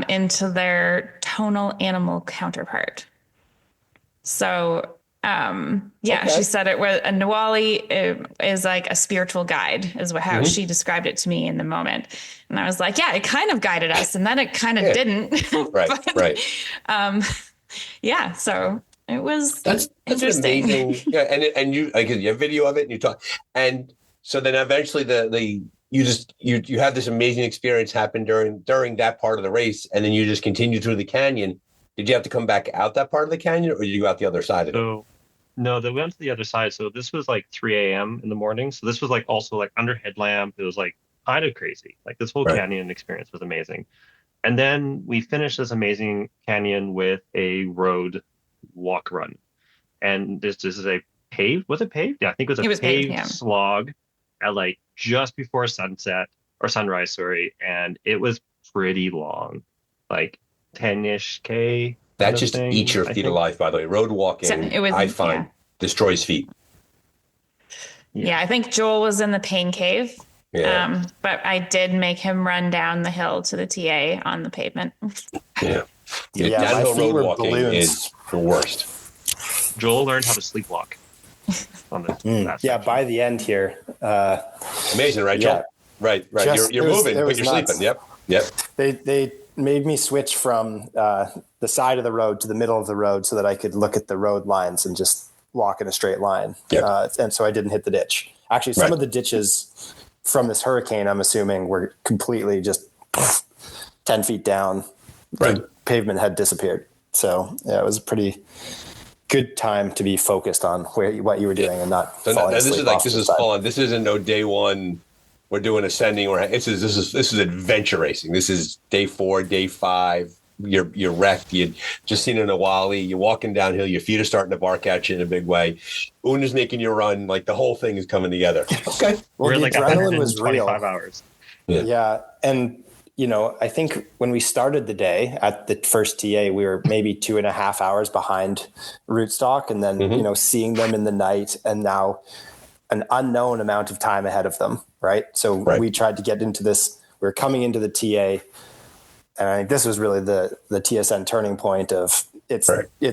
into their tonal animal counterpart. So, she said it was a Nawali is like a spiritual guide, is how she described it to me in the moment. And I was like, yeah, it kind of guided us, and then it kind of didn't.
Right.
So it was
that's
interesting.
Amazing. Yeah, and you like you have video of it, and you talk, and so then eventually you have this amazing experience happen during that part of the race, and then you just continue through the canyon. Did you have to come back out that part of the canyon, or did you go out the other side of it?
No, they went to the other side. So this was like 3 a.m. in the morning. So this was like also like under headlamp. It was like kind of crazy. Like this whole canyon experience was amazing. And then we finished this amazing canyon with a road walk run. And this is a paved, was it paved? Yeah, I think it was paved slog at like just before sunset or sunrise, sorry. And it was pretty long, like 10-ish K.
That just eats your feet alive, by the way. Road walking, I find, destroys feet.
Yeah, I think Joel was in the pain cave. Yeah. But I did make him run down the hill to the TA on the pavement.
Downhill road walking is the worst.
Joel learned how to sleepwalk.
By the end here.
Amazing, right, Joel? Right. You're moving, but you're sleeping. Yep.
They made me switch from the side of the road to the middle of the road so that I could look at the road lines and just walk in a straight line. Yep. And so I didn't hit the ditch. Actually, some of the ditches from this hurricane, I'm assuming, were completely just 10 feet down. Right. The pavement had disappeared. So it was a pretty good time to be focused on what you were doing and not falling asleep.
This is full on. This isn't no day one. We're doing ascending, or this is adventure racing. This is day 4, day 5. You're wrecked. You just seen an Nawali. You're walking downhill. Your feet are starting to bark at you in a big way. Una's making you run. Like the whole thing is coming together. Okay,
well, the adrenaline was real.
25 hours.
Yeah, and I think when we started the day at the first TA, we were maybe 2.5 hours behind Rootstock, and then seeing them in the night, and now an unknown amount of time ahead of them. Right. So we tried to get into this. We were coming into the TA, and I think this was really the TSN turning point of it's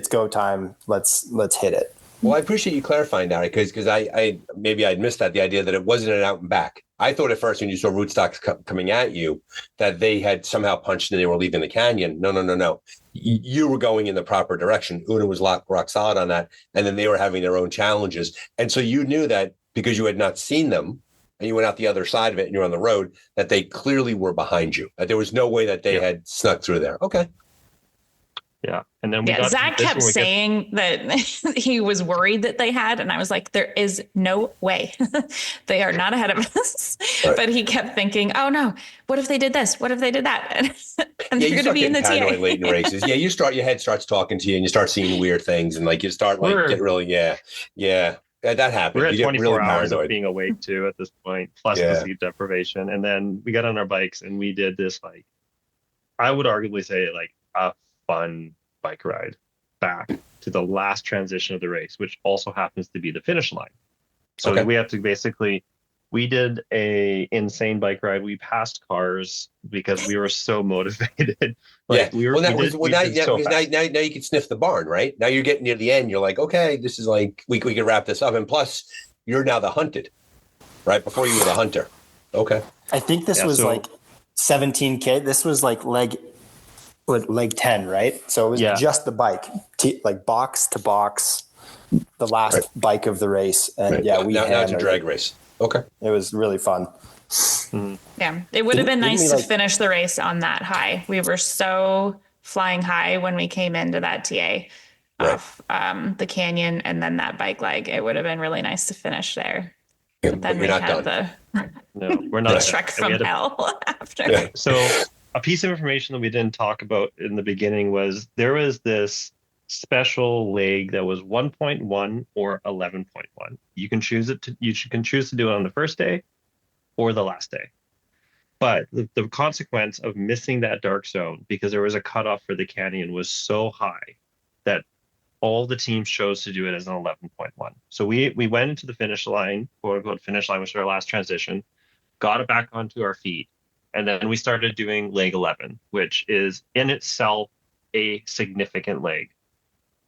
go time. Let's hit it.
Well, I appreciate you clarifying that, because I maybe I'd missed that, the idea that it wasn't an out and back. I thought at first when you saw Rootstocks coming at you that they had somehow punched and they were leaving the canyon. No. You were going in the proper direction. Una was rock solid on that, and then they were having their own challenges, and so you knew that because you had not seen them. And you went out the other side of it and you're on the road, that they clearly were behind you, that there was no way that they had snuck through there. Okay.
Yeah. And then
Zach kept saying that he was worried that they had. And I was like, there is no way. They are not ahead of us. Right. But he kept thinking, oh no, what if they did this? What if they did that? And they're going to be in the TA.
Late in races. Yeah. your head starts talking to you and you start seeing weird things, and like you start get really, yeah. That happened.
We're at 24 hours of being awake too at this point, plus the sleep deprivation. And then we got on our bikes and we did this, like, I would arguably say like a fun bike ride back to the last transition of the race, which also happens to be the finish line. So we have to we did a insane bike ride. We passed cars because we were so motivated. Now you can sniff the barn, right? Now you're getting near the end. You're like, okay, this is like, we can wrap this up. And plus you're now the hunted, right? Before you were the hunter. Okay.
I think this was like 17K. This was like leg 10, right? So it was just the bike, like box to box, the last bike of the race. And now
it's a drag race. Okay.
It was really fun.
Yeah. It would have been nice to finish the race on that high. We were so flying high when we came into that TA. off the canyon and then that bike leg. It would have been really nice to finish there.
Yeah,
But then
you're
we
not
had
done.
No, we're not.
trek from hell after.
Yeah.
So a piece of information that we didn't talk about in the beginning was there was this special leg that was 1.1 or 11.1. You can choose to do it on the first day or the last day. But the consequence of missing that dark zone because there was a cutoff for the canyon was so high that all the teams chose to do it as an 11.1. So we went into the finish line, quote unquote finish line, which was our last transition, got it back onto our feet. And then we started doing leg 11, which is in itself a significant leg,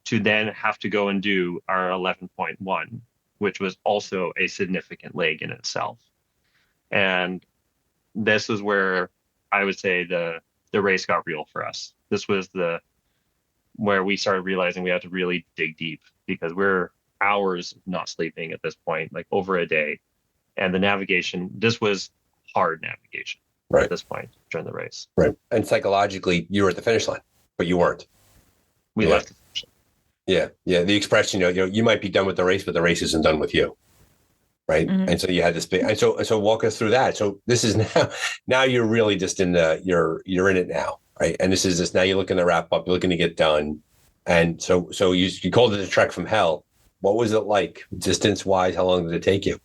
to then have to go and do our 11.1, which was also a significant leg in itself. And this is where I would say the race got real for us. This was where we started realizing we had to really dig deep because we're hours not sleeping at this point, like over a day. And the navigation, this was hard navigation at this point during the race.
Right. And psychologically, you were at the finish line, but you weren't.
We left the finish line.
Yeah. Yeah. The expression, you might be done with the race, but the race isn't done with you. Right.
Mm-hmm.
And so you had this big, and so walk us through that. So this is now you're really just you're in it now. Right. And this is just, now you're looking to wrap up, you're looking to get done. And so you called it a trek from hell. What was it like distance wise? How long did it take you?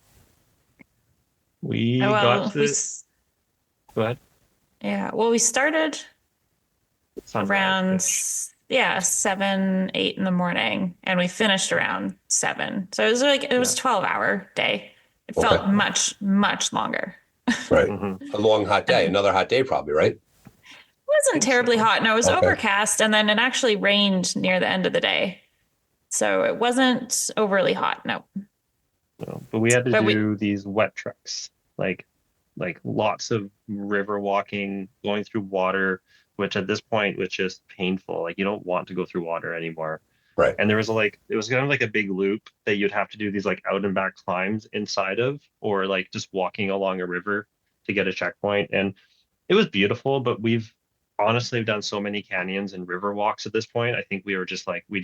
Go ahead.
Yeah. Well, we started around 7, 8 in the morning, and we finished around 7. So it was it was 12-hour day. It felt much, much longer.
Right. Mm-hmm. A long hot day. Another hot day, probably, right?
It wasn't terribly hot. No, it was overcast, and then it actually rained near the end of the day. So it wasn't overly hot. No.
No, but we had to do these wet treks, like lots of river walking, going through water, which at this point was just painful. Like you don't want to go through water anymore.
Right.
And there was it was kind of like a big loop that you'd have to do these like out and back climbs inside of, or like just walking along a river to get a checkpoint. And it was beautiful, but we've honestly done so many canyons and river walks at this point. I think we were just like, we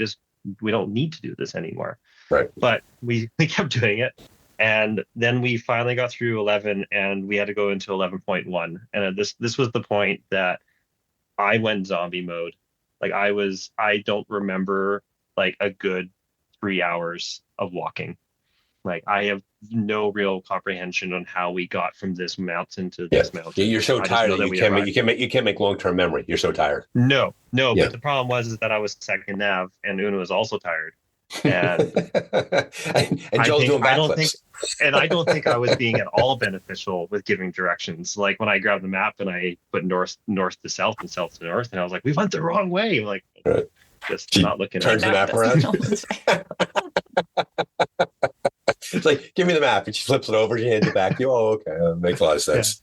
don't need to do this anymore.
Right.
But we kept doing it. And then we finally got through 11 and we had to go into 11.1. And this was the point that I went zombie mode. Like I don't remember like a good 3 hours of walking. Like I have no real comprehension on how we got from this mountain to this mountain.
Yeah, you're so tired that you can't make long-term memory. You're so tired.
No. But the problem was that I was second nav and Una was also tired. And
Joel's doing backflips.
I don't think I was being at all beneficial with giving directions. Like when I grabbed the map and I put north to south and south to north, and I was like, we went the wrong way. I'm like, just not looking
turns
at
the map around. It's like, give me the map, and she flips it over. She hands it back. Okay, that makes a lot of sense.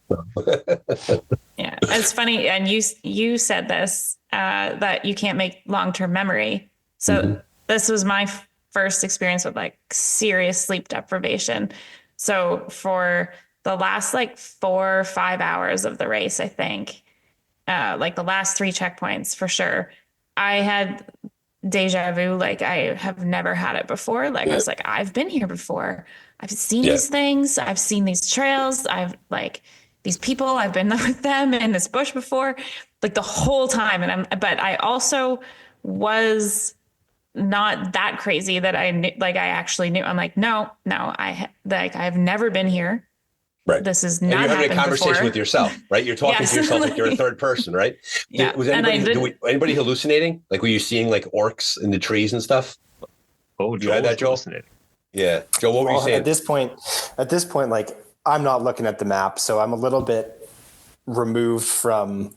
Yeah, it's funny, and you said this that you can't make long-term memory. So this was my first experience with like serious sleep deprivation. So for the last like 4 or 5 hours of the race, I think, like the last 3 checkpoints for sure, I had deja vu. Like I have never had it before. Like I was like, I've been here before. I've seen these things. I've seen these trails. I've like these people. I've been with them in this bush before, like the whole time. But I also was not that crazy that I knew, like I actually knew. I'm like, no, I've never been here.
Right.
This is not.
And you're having a conversation
before.
with yourself, right? You're talking to yourself like you're a third person, right?
Yeah.
Was anybody hallucinating? Like, were you seeing like orcs in the trees and stuff?
Oh,
you had that, Joel? Yeah, Joel. What were you saying?
At this point, like I'm not looking at the map, so I'm a little bit removed from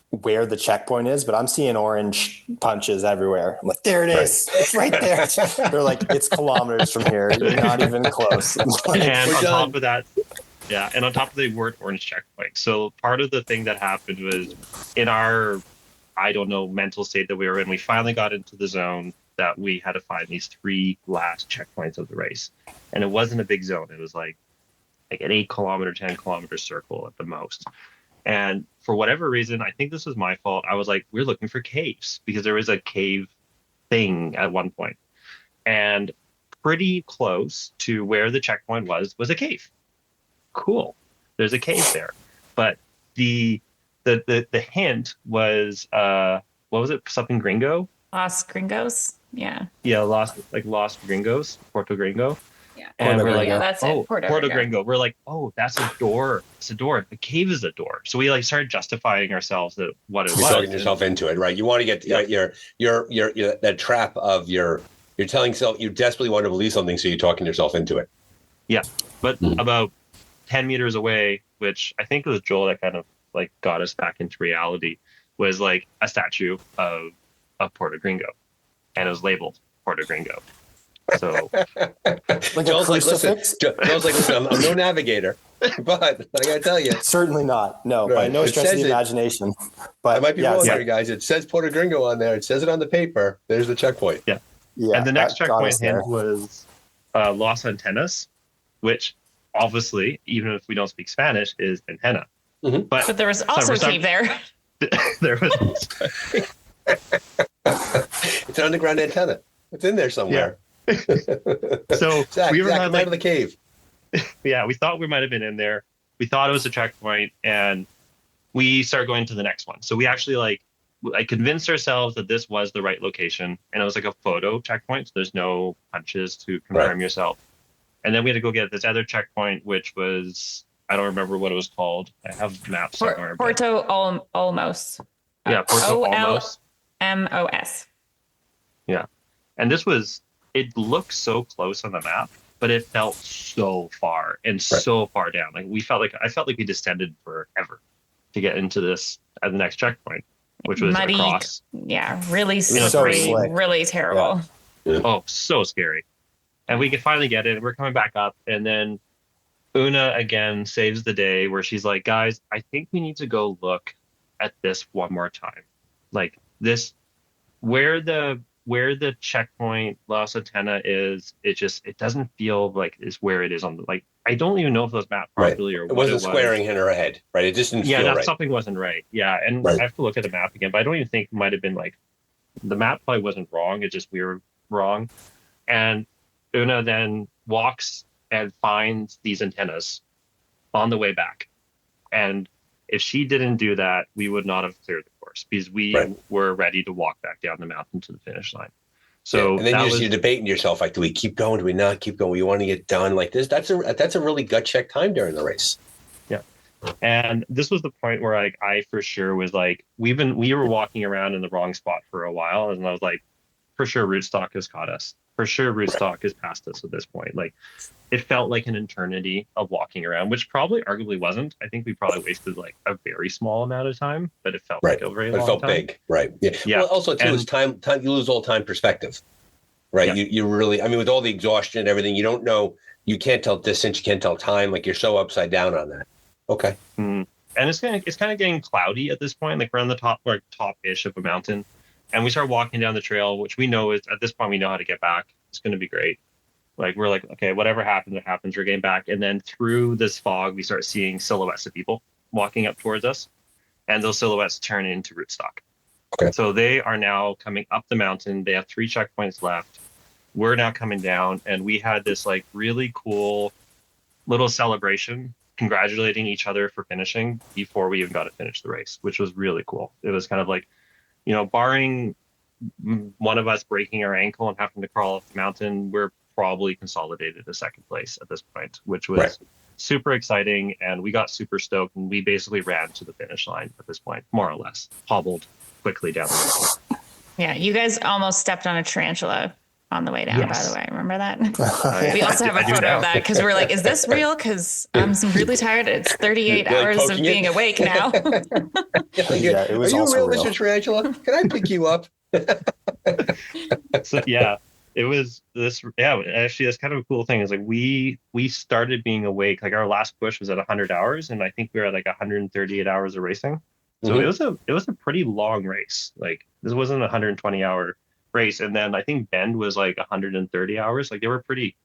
where the checkpoint is, but I'm seeing orange punches everywhere. I'm like, there it is. It's right there. They're like, it's kilometers from here. You're not even close. Like,
and on top of that, and on top of the word orange checkpoint. So part of the thing that happened was in our, I don't know, mental state that we were in, we finally got into the zone that we had to find these 3 last checkpoints of the race. And it wasn't a big zone. It was like an 8-kilometer, 10-kilometer circle at the most. And for whatever reason, I think this was my fault. I was like, we're looking for caves because there was a cave thing at one point. And pretty close to where the checkpoint was a cave. Cool. There's a cave there. But the hint was what was it? Something Gringo?
Los Gringos. Yeah.
Yeah, Los Gringos, Puerto Gringo.
Yeah.
And
Puerto
we're like,
Gringo.
That's it.
oh,
Puerto
Puerto
Gringo.
Gringo. We're like, oh, that's a door. It's a door. The cave is a door. So we like started justifying ourselves that what it
You're
was.
talking yourself into it, right? You want to get your that trap of you're telling yourself you desperately want to believe something, so you're talking yourself into it.
Yeah, but about 10 meters away, which I think it was Joel that kind of like got us back into reality, was like a statue of Puerto Gringo, and it was labeled Puerto Gringo. So
Joel's like, listen, I'm no navigator, but I gotta tell you,
Certainly not. No,
Right.
by no
It
stretch of
says
the
it.
imagination. But
I might be
yes,
wrong here, guys. It says Puerto Gringo on there. It says it on the paper. There's the checkpoint.
yeah.
Yeah,
And the next
that got us
checkpoint hint
there.
was Los Antenas, which obviously, even if we don't speak Spanish, is antenna.
Mhm.
But there was also a cave there.
There was.
It's an underground antenna. It's in there somewhere.
So
Zach,
we were
Zach,
not
come out
like,
of the cave.
yeah, we thought we might have been in there. We thought it was a checkpoint, and we started going to the next one. So we actually like convinced ourselves that this was the right location, and it was like a photo checkpoint. So there's no punches to confirm yourself. And then we had to go get this other checkpoint, which was, I don't remember what it was called. I have maps somewhere.
Porto Olmos.
Yeah, Porto Olmos.
Olmos.
Yeah. And this was, it looked so close on the map, but it felt so far and so far down. Like I felt like we descended forever to get into this at the next checkpoint, which was
Muddy.
across.
Yeah, really
so
slippery,
slick.
really terrible.
Yeah.
Oh, so scary. And we could finally get it. We're coming back up. And then Una again saves the day where she's like, guys, I think we need to go look at this one more time. Like this, where the checkpoint Los Antenna is, it doesn't feel like is where it is on the, like, I don't even know if it was mapped properly or
It
what
wasn't squaring in her head, right? It just didn't feel
that
right.
something wasn't right. Yeah. And I have to look at the map again, but I don't even think it might have been like, the map probably wasn't wrong. It's just we were wrong. And Una then walks and finds these antennas on the way back. And if she didn't do that, we would not have cleared the course because we were ready to walk back down the mountain to the finish line. So
and then you're debating yourself, like, do we keep going? Do we not keep going? We want to get done like this. That's a really gut check time during the race.
Yeah. And this was the point where I for sure was like, we were walking around in the wrong spot for a while. And I was like, for sure, rootstock has caught us. For sure, rootstock has passed us at this point. Like, it felt like an eternity of walking around, which probably arguably wasn't. I think we probably wasted like a very small amount of time, but it felt like a very long time.
It felt big, right? Yeah. Well, also too, is time. You lose all time perspective, right? Yeah. You really, I mean, with all the exhaustion and everything, you don't know. You can't tell distance. You can't tell time. Like, you're so upside down on that. Okay.
Mm-hmm. And it's kind of getting cloudy at this point. Like, we're on the top-ish of a mountain. And we start walking down the trail, which we know is, at this point, we know how to get back. It's going to be great. Like, we're like, okay, whatever happens, it happens. We're getting back. And then through this fog, we start seeing silhouettes of people walking up towards us. And those silhouettes turn into rootstock.
Okay.
So they are now coming up the mountain. They have 3 checkpoints left. We're now coming down. And we had this, like, really cool little celebration, congratulating each other for finishing before we even got to finish the race, which was really cool. It was kind of like, you know, barring one of us breaking our ankle and having to crawl up the mountain, we're probably consolidated to second place at this point, which was super exciting. And we got super stoked, and we basically ran to the finish line at this point, more or less, hobbled quickly down the mountain.
Yeah, you guys almost stepped on a tarantula on the way down, by the way. Remember that? We also have a photo of that because we're like, is this real? Because I'm really tired. It's 38 hours of being awake now.
It was
Are you
also
real, Mr. Tarantula? Can I pick you up?
So, yeah, it was this. Yeah, actually, that's kind of a cool thing. Is like we started being awake. Like, our last push was at 100 hours, and I think we were at like 138 hours of racing. So it was a pretty long race. Like, this wasn't a 120-hour race. And then I think Bend was like 130 hours. Like, they were pretty,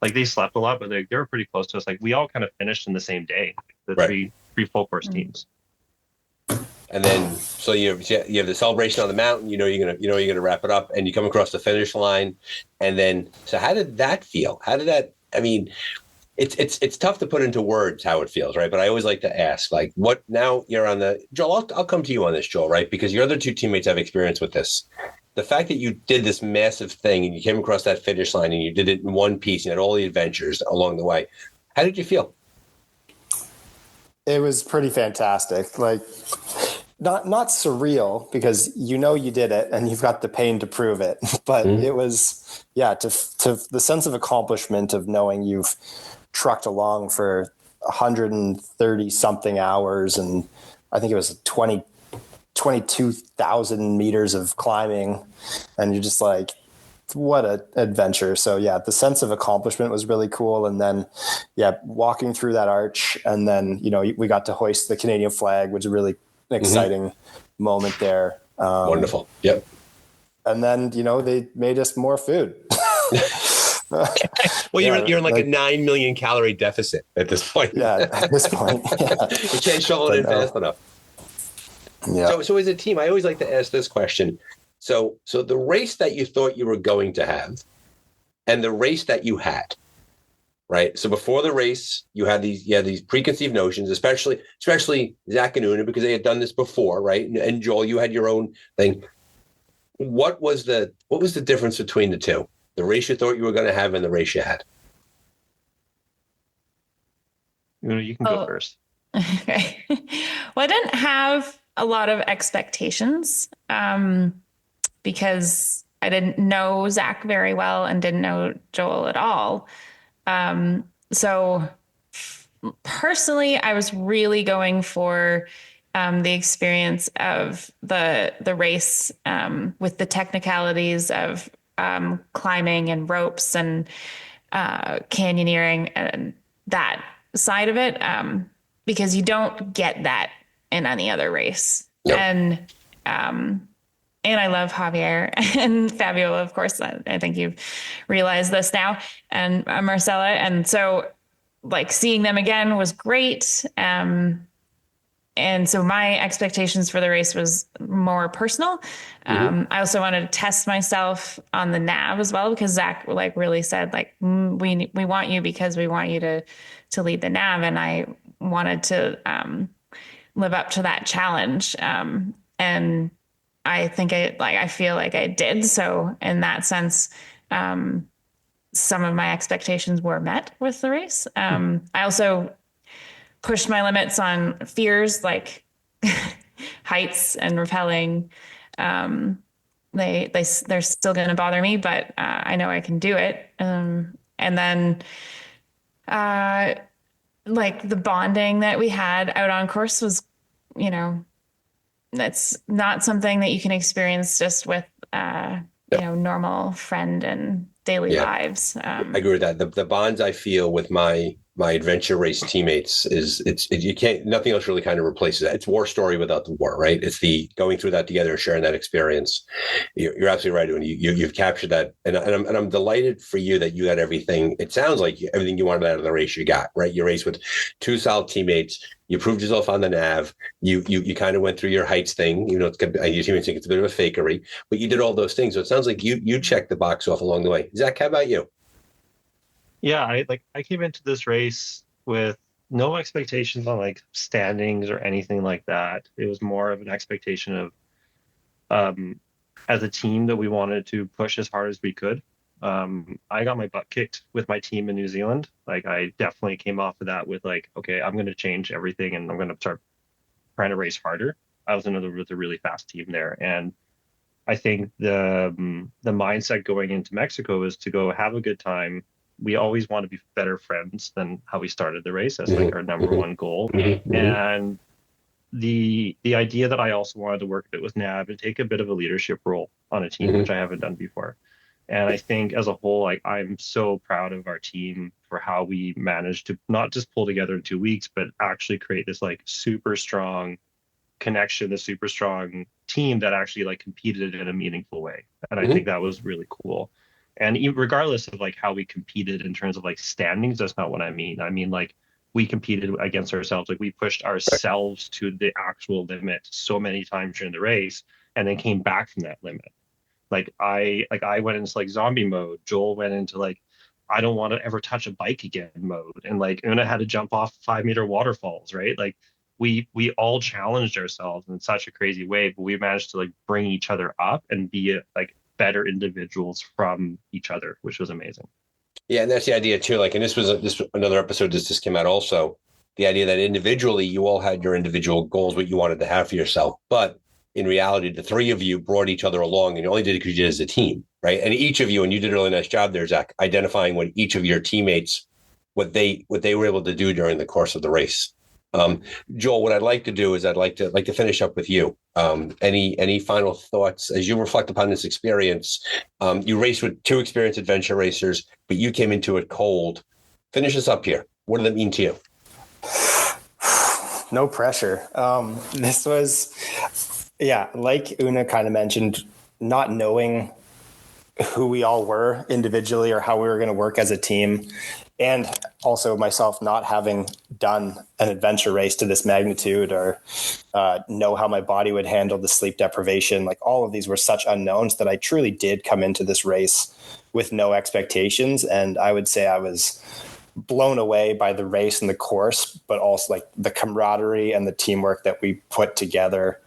like, they slept a lot, but they were pretty close to us. Like, we all kind of finished in the same day, the three full course teams.
And then, so you have the celebration on the mountain. You're gonna wrap it up, and you come across the finish line. And then, so how did that feel? How did that? I mean, it's tough to put into words how it feels, right? But I always like to ask, like, what now? You're on the Joel. I'll come to you on this, Joel, right? Because your other two teammates have experience with this. The fact that you did this massive thing and you came across that finish line and you did it in one piece, you had all the adventures along the way. How did you feel?
It was pretty fantastic. Like, not surreal, because you did it and you've got the pain to prove it. But it was, to the sense of accomplishment of knowing you've trucked along for 130 something hours, and I think it was 22,000 meters of climbing, and you're just like, what an adventure. So yeah, the sense of accomplishment was really cool. And then walking through that arch, and then we got to hoist the Canadian flag, which is really an exciting moment there.
Wonderful. Yep.
And then they made us more food.
Well, you're in like a 9 million calorie deficit at this point.
Yeah, at this point. Yeah.
You can't shovel it in fast enough.
Yeah.
So as a team, I always like to ask this question. So the race that you thought you were going to have and the race that you had, right? So before the race, you had these preconceived notions, especially Zach and Una, because they had done this before, right? And Joel, you had your own thing. What was the difference between the two? The race you thought you were going to have and the race you had?
You can go first.
Okay. Well, I didn't have a lot of expectations because I didn't know Zach very well and didn't know Joel at all. So personally, I was really going for the experience of the race with the technicalities of climbing and ropes and canyoneering and that side of it, because you don't get that in any other race.
Yep.
And I love Javier and Fabiola, of course. I think you've realized this now, and Marcella. And so like seeing them again was great. And so my expectations for the race was more personal. I also wanted to test myself on the nav as well, because Zach like really said like, we want you because we want you to lead the nav. And I wanted to live up to that challenge. And I think I feel like I did. So in that sense, some of my expectations were met with the race. I also pushed my limits on fears like heights and rappelling. They're still going to bother me, but I know I can do it. And then like the bonding that we had out on course was, that's not something that you can experience just with, normal friend and daily lives.
I agree with that. The bonds I feel with my adventure race teammates nothing else really kind of replaces that. It's war story without the war, right? It's the going through that together and sharing that experience. You're absolutely right. And you've captured that. And I'm delighted for you that you got everything. It sounds like everything you wanted out of the race you got, right? You raced with two solid teammates. You proved yourself on the nav. You kind of went through your heights thing. Your teammates think it's a bit of a fakery, but you did all those things. So it sounds like you checked the box off along the way. Zach, how about you?
Yeah, I came into this race with no expectations on like standings or anything like that. It was more of an expectation of as a team that we wanted to push as hard as we could. I got my butt kicked with my team in New Zealand. Like I definitely came off of that with like, okay, I'm going to change everything and I'm going to start trying to race harder. I was with a really fast team there. And I think the mindset going into Mexico is to go have a good time. We always want to be better friends than how we started the race. That's like our number one goal. And the idea that I also wanted to work a bit with Nav and take a bit of a leadership role on a team, which I haven't done before. And I think as a whole, like I'm so proud of our team for how we managed to not just pull together in 2 weeks, but actually create this like super strong connection, this super strong team that actually like competed in a meaningful way. And I think that was really cool. And regardless of like how we competed in terms of like standings, that's not what I mean. I mean, like we competed against ourselves. Like we pushed ourselves to the actual limit so many times during the race, and then came back from that limit. Like I went into like zombie mode. Joel went into like, I don't want to ever touch a bike again mode. And like Una had to jump off 5-meter waterfalls, right? Like we all challenged ourselves in such a crazy way, but we managed to like bring each other up and be like better individuals from each other, which was amazing.
Yeah, and that's the idea too. Like, and this was another episode that just came out also. The idea that individually you all had your individual goals, what you wanted to have for yourself, but in reality, the three of you brought each other along, and you only did it because you did it as a team, right? And each of you, and you did a really nice job there, Zach, identifying what each of your teammates, what they were able to do during the course of the race. Joel, what I'd like to do is I'd like to finish up with you. Any final thoughts as you reflect upon this experience? You raced with two experienced adventure racers, but you came into it cold. Finish us up here. What did that mean to you?
No pressure. This was, like Una kind of mentioned, not knowing who we all were individually or how we were going to work as a team. And also myself not having done an adventure race to this magnitude or know how my body would handle the sleep deprivation. Like all of these were such unknowns that I truly did come into this race with no expectations. And I would say I was blown away by the race and the course, but also like the camaraderie and the teamwork that we put together.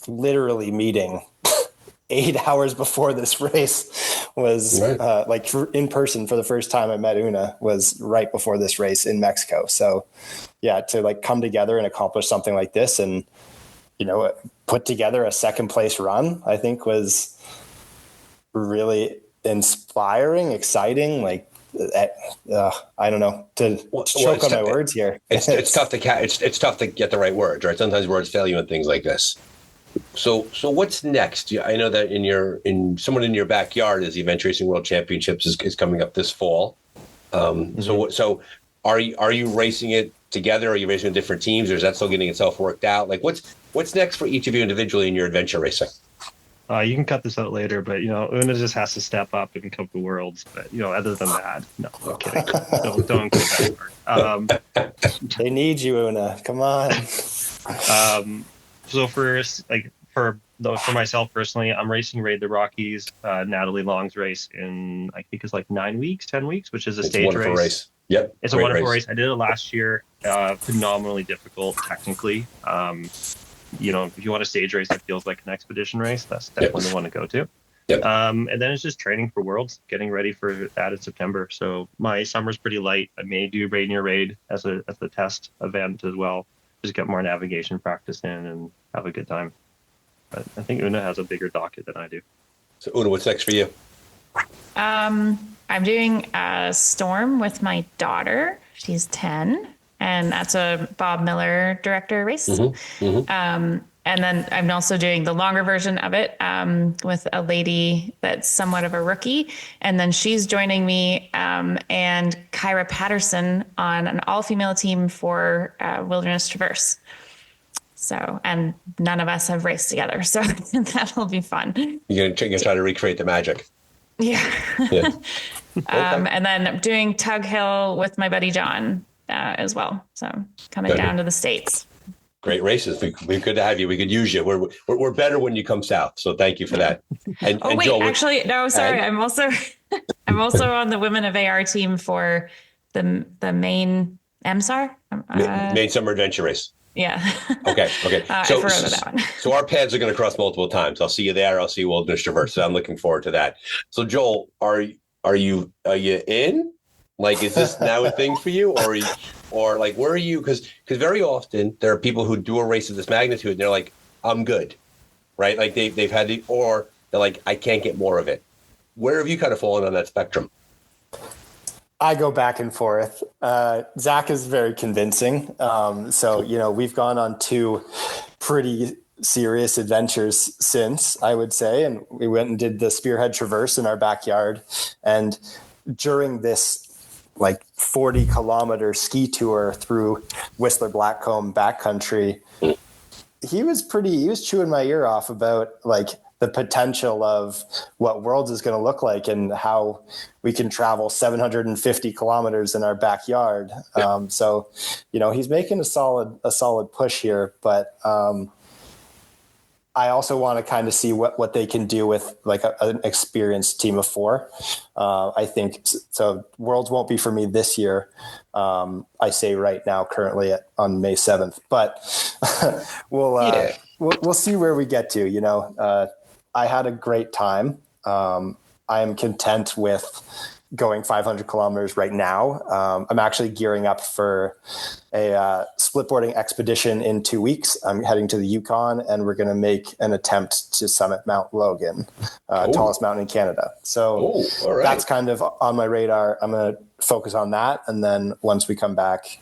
Literally meeting 8 hours before this race was like in person for the first time I met Una was right before this race in Mexico. So yeah, to like come together and accomplish something like this and, put together a second place run, I think was really inspiring, exciting. Like, I don't know to choke on my words here.
It's tough to get the right words, right? Sometimes words fail you in things like this. So what's next? I know that someone in your backyard is the Adventure Racing World Championships is coming up this fall. So are you racing it together? Are you racing with different teams, or is that still getting itself worked out? Like what's next for each of you individually in your adventure racing?
You can cut this out later, but Una just has to step up and come to Worlds. But other than that, no, I'm kidding. Don't go that far.
They need you, Una. Come on.
So for myself personally, I'm racing Raid the Rockies, Natalie Long's race in I think it's like 9 weeks, 10 weeks, which is a stage race.
Yep,
it's a wonderful race. I did it last year. Phenomenally difficult technically. If you want a stage race that feels like an expedition race, that's definitely the one to go to.
Yep.
And then it's just training for Worlds, getting ready for that in September. So my summer's pretty light. I may do Raid Near Raid as a test event as well. Just get more navigation practice in and have a good time. But I think Una has a bigger docket than I do.
So Una, what's next for you?
I'm doing a Storm with my daughter. She's 10, and that's a Bob Miller director race. And then I'm also doing the longer version of it with a lady that's somewhat of a rookie. And then she's joining me and Kyra Patterson on an all-female team for Wilderness Traverse. So, and none of us have raced together. So that'll be fun.
You're going to try to recreate the magic.
Yeah.
Okay.
And then I'm doing Tug Hill with my buddy John as well. So coming down to the States.
Great races. We're good to have you. We could use you. We're better when you come south. So thank you for that. And Joel,
actually, no, sorry. I'm also on the Women of AR team for the main MSAR.
Main Summer Adventure Race.
Yeah.
Okay.
I forgot about that one.
So our paths are going to cross multiple times. I'll see you there. I'll see you Wilderness Traverse. So I'm looking forward to that. So Joel, are you in? Like, is this now a thing for you, or like, where are you? Because very often there are people who do a race of this magnitude and they're like, I'm good, right? Like they've had or they're like, I can't get more of it. Where have you kind of fallen on that spectrum?
I go back and forth. Zach is very convincing. So, we've gone on 2 pretty serious adventures since, I would say. And we went and did the Spearhead Traverse in our backyard. And during this 40-kilometer ski tour through Whistler Blackcomb backcountry, he was chewing my ear off about the the potential of what Worlds is going to look like and how we can travel 750 kilometers in our backyard. So, he's making a solid push here, but I also want to kind of see what they can do with like an experienced team of 4. I think so. Worlds won't be for me this year. I say right now, currently on May 7th, but we'll see where we get to. I had a great time. I am content with going 500 kilometers right now. I'm actually gearing up for a splitboarding expedition in 2 weeks. I'm heading to the Yukon, and we're going to make an attempt to summit Mount Logan, tallest mountain in Canada. So that's kind of on my radar. I'm going to focus on that, and then once we come back,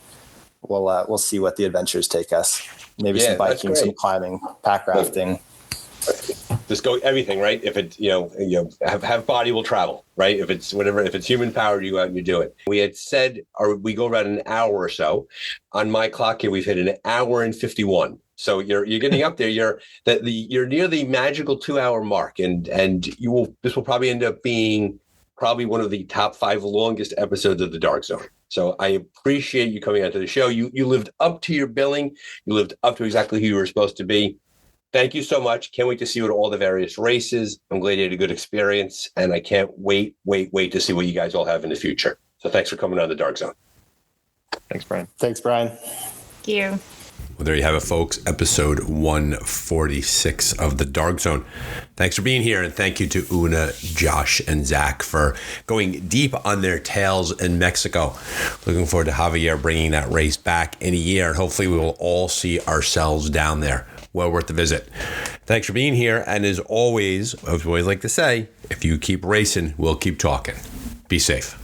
we'll see what the adventures take us. Maybe some biking, some climbing, pack rafting.
Just go everything, right? If it, have body will travel, right? If it's human powered, you go out and you do it. We had said, we go around an hour or so. On my clock here, we've hit an hour and 51. So you're getting up there. You're near the magical 2-hour mark, and this will probably end up being probably one of the top 5 longest episodes of the Dark Zone. So I appreciate you coming out to the show. You lived up to your billing. You lived up to exactly who you were supposed to be. Thank you so much. Can't wait to see you at all the various races. I'm glad you had a good experience, and I can't wait to see what you guys all have in the future. So thanks for coming on the Dark Zone.
Thanks, Brian.
Thanks, Brian.
Thank you.
Well, there you have it, folks. Episode 146 of the Dark Zone. Thanks for being here, and thank you to Una, Josh, and Zach for going deep on their tales in Mexico. Looking forward to Javier bringing that race back in a year, and hopefully we will all see ourselves down there. Well worth the visit. Thanks for being here. And as always, I always like to say, if you keep racing, we'll keep talking. Be safe.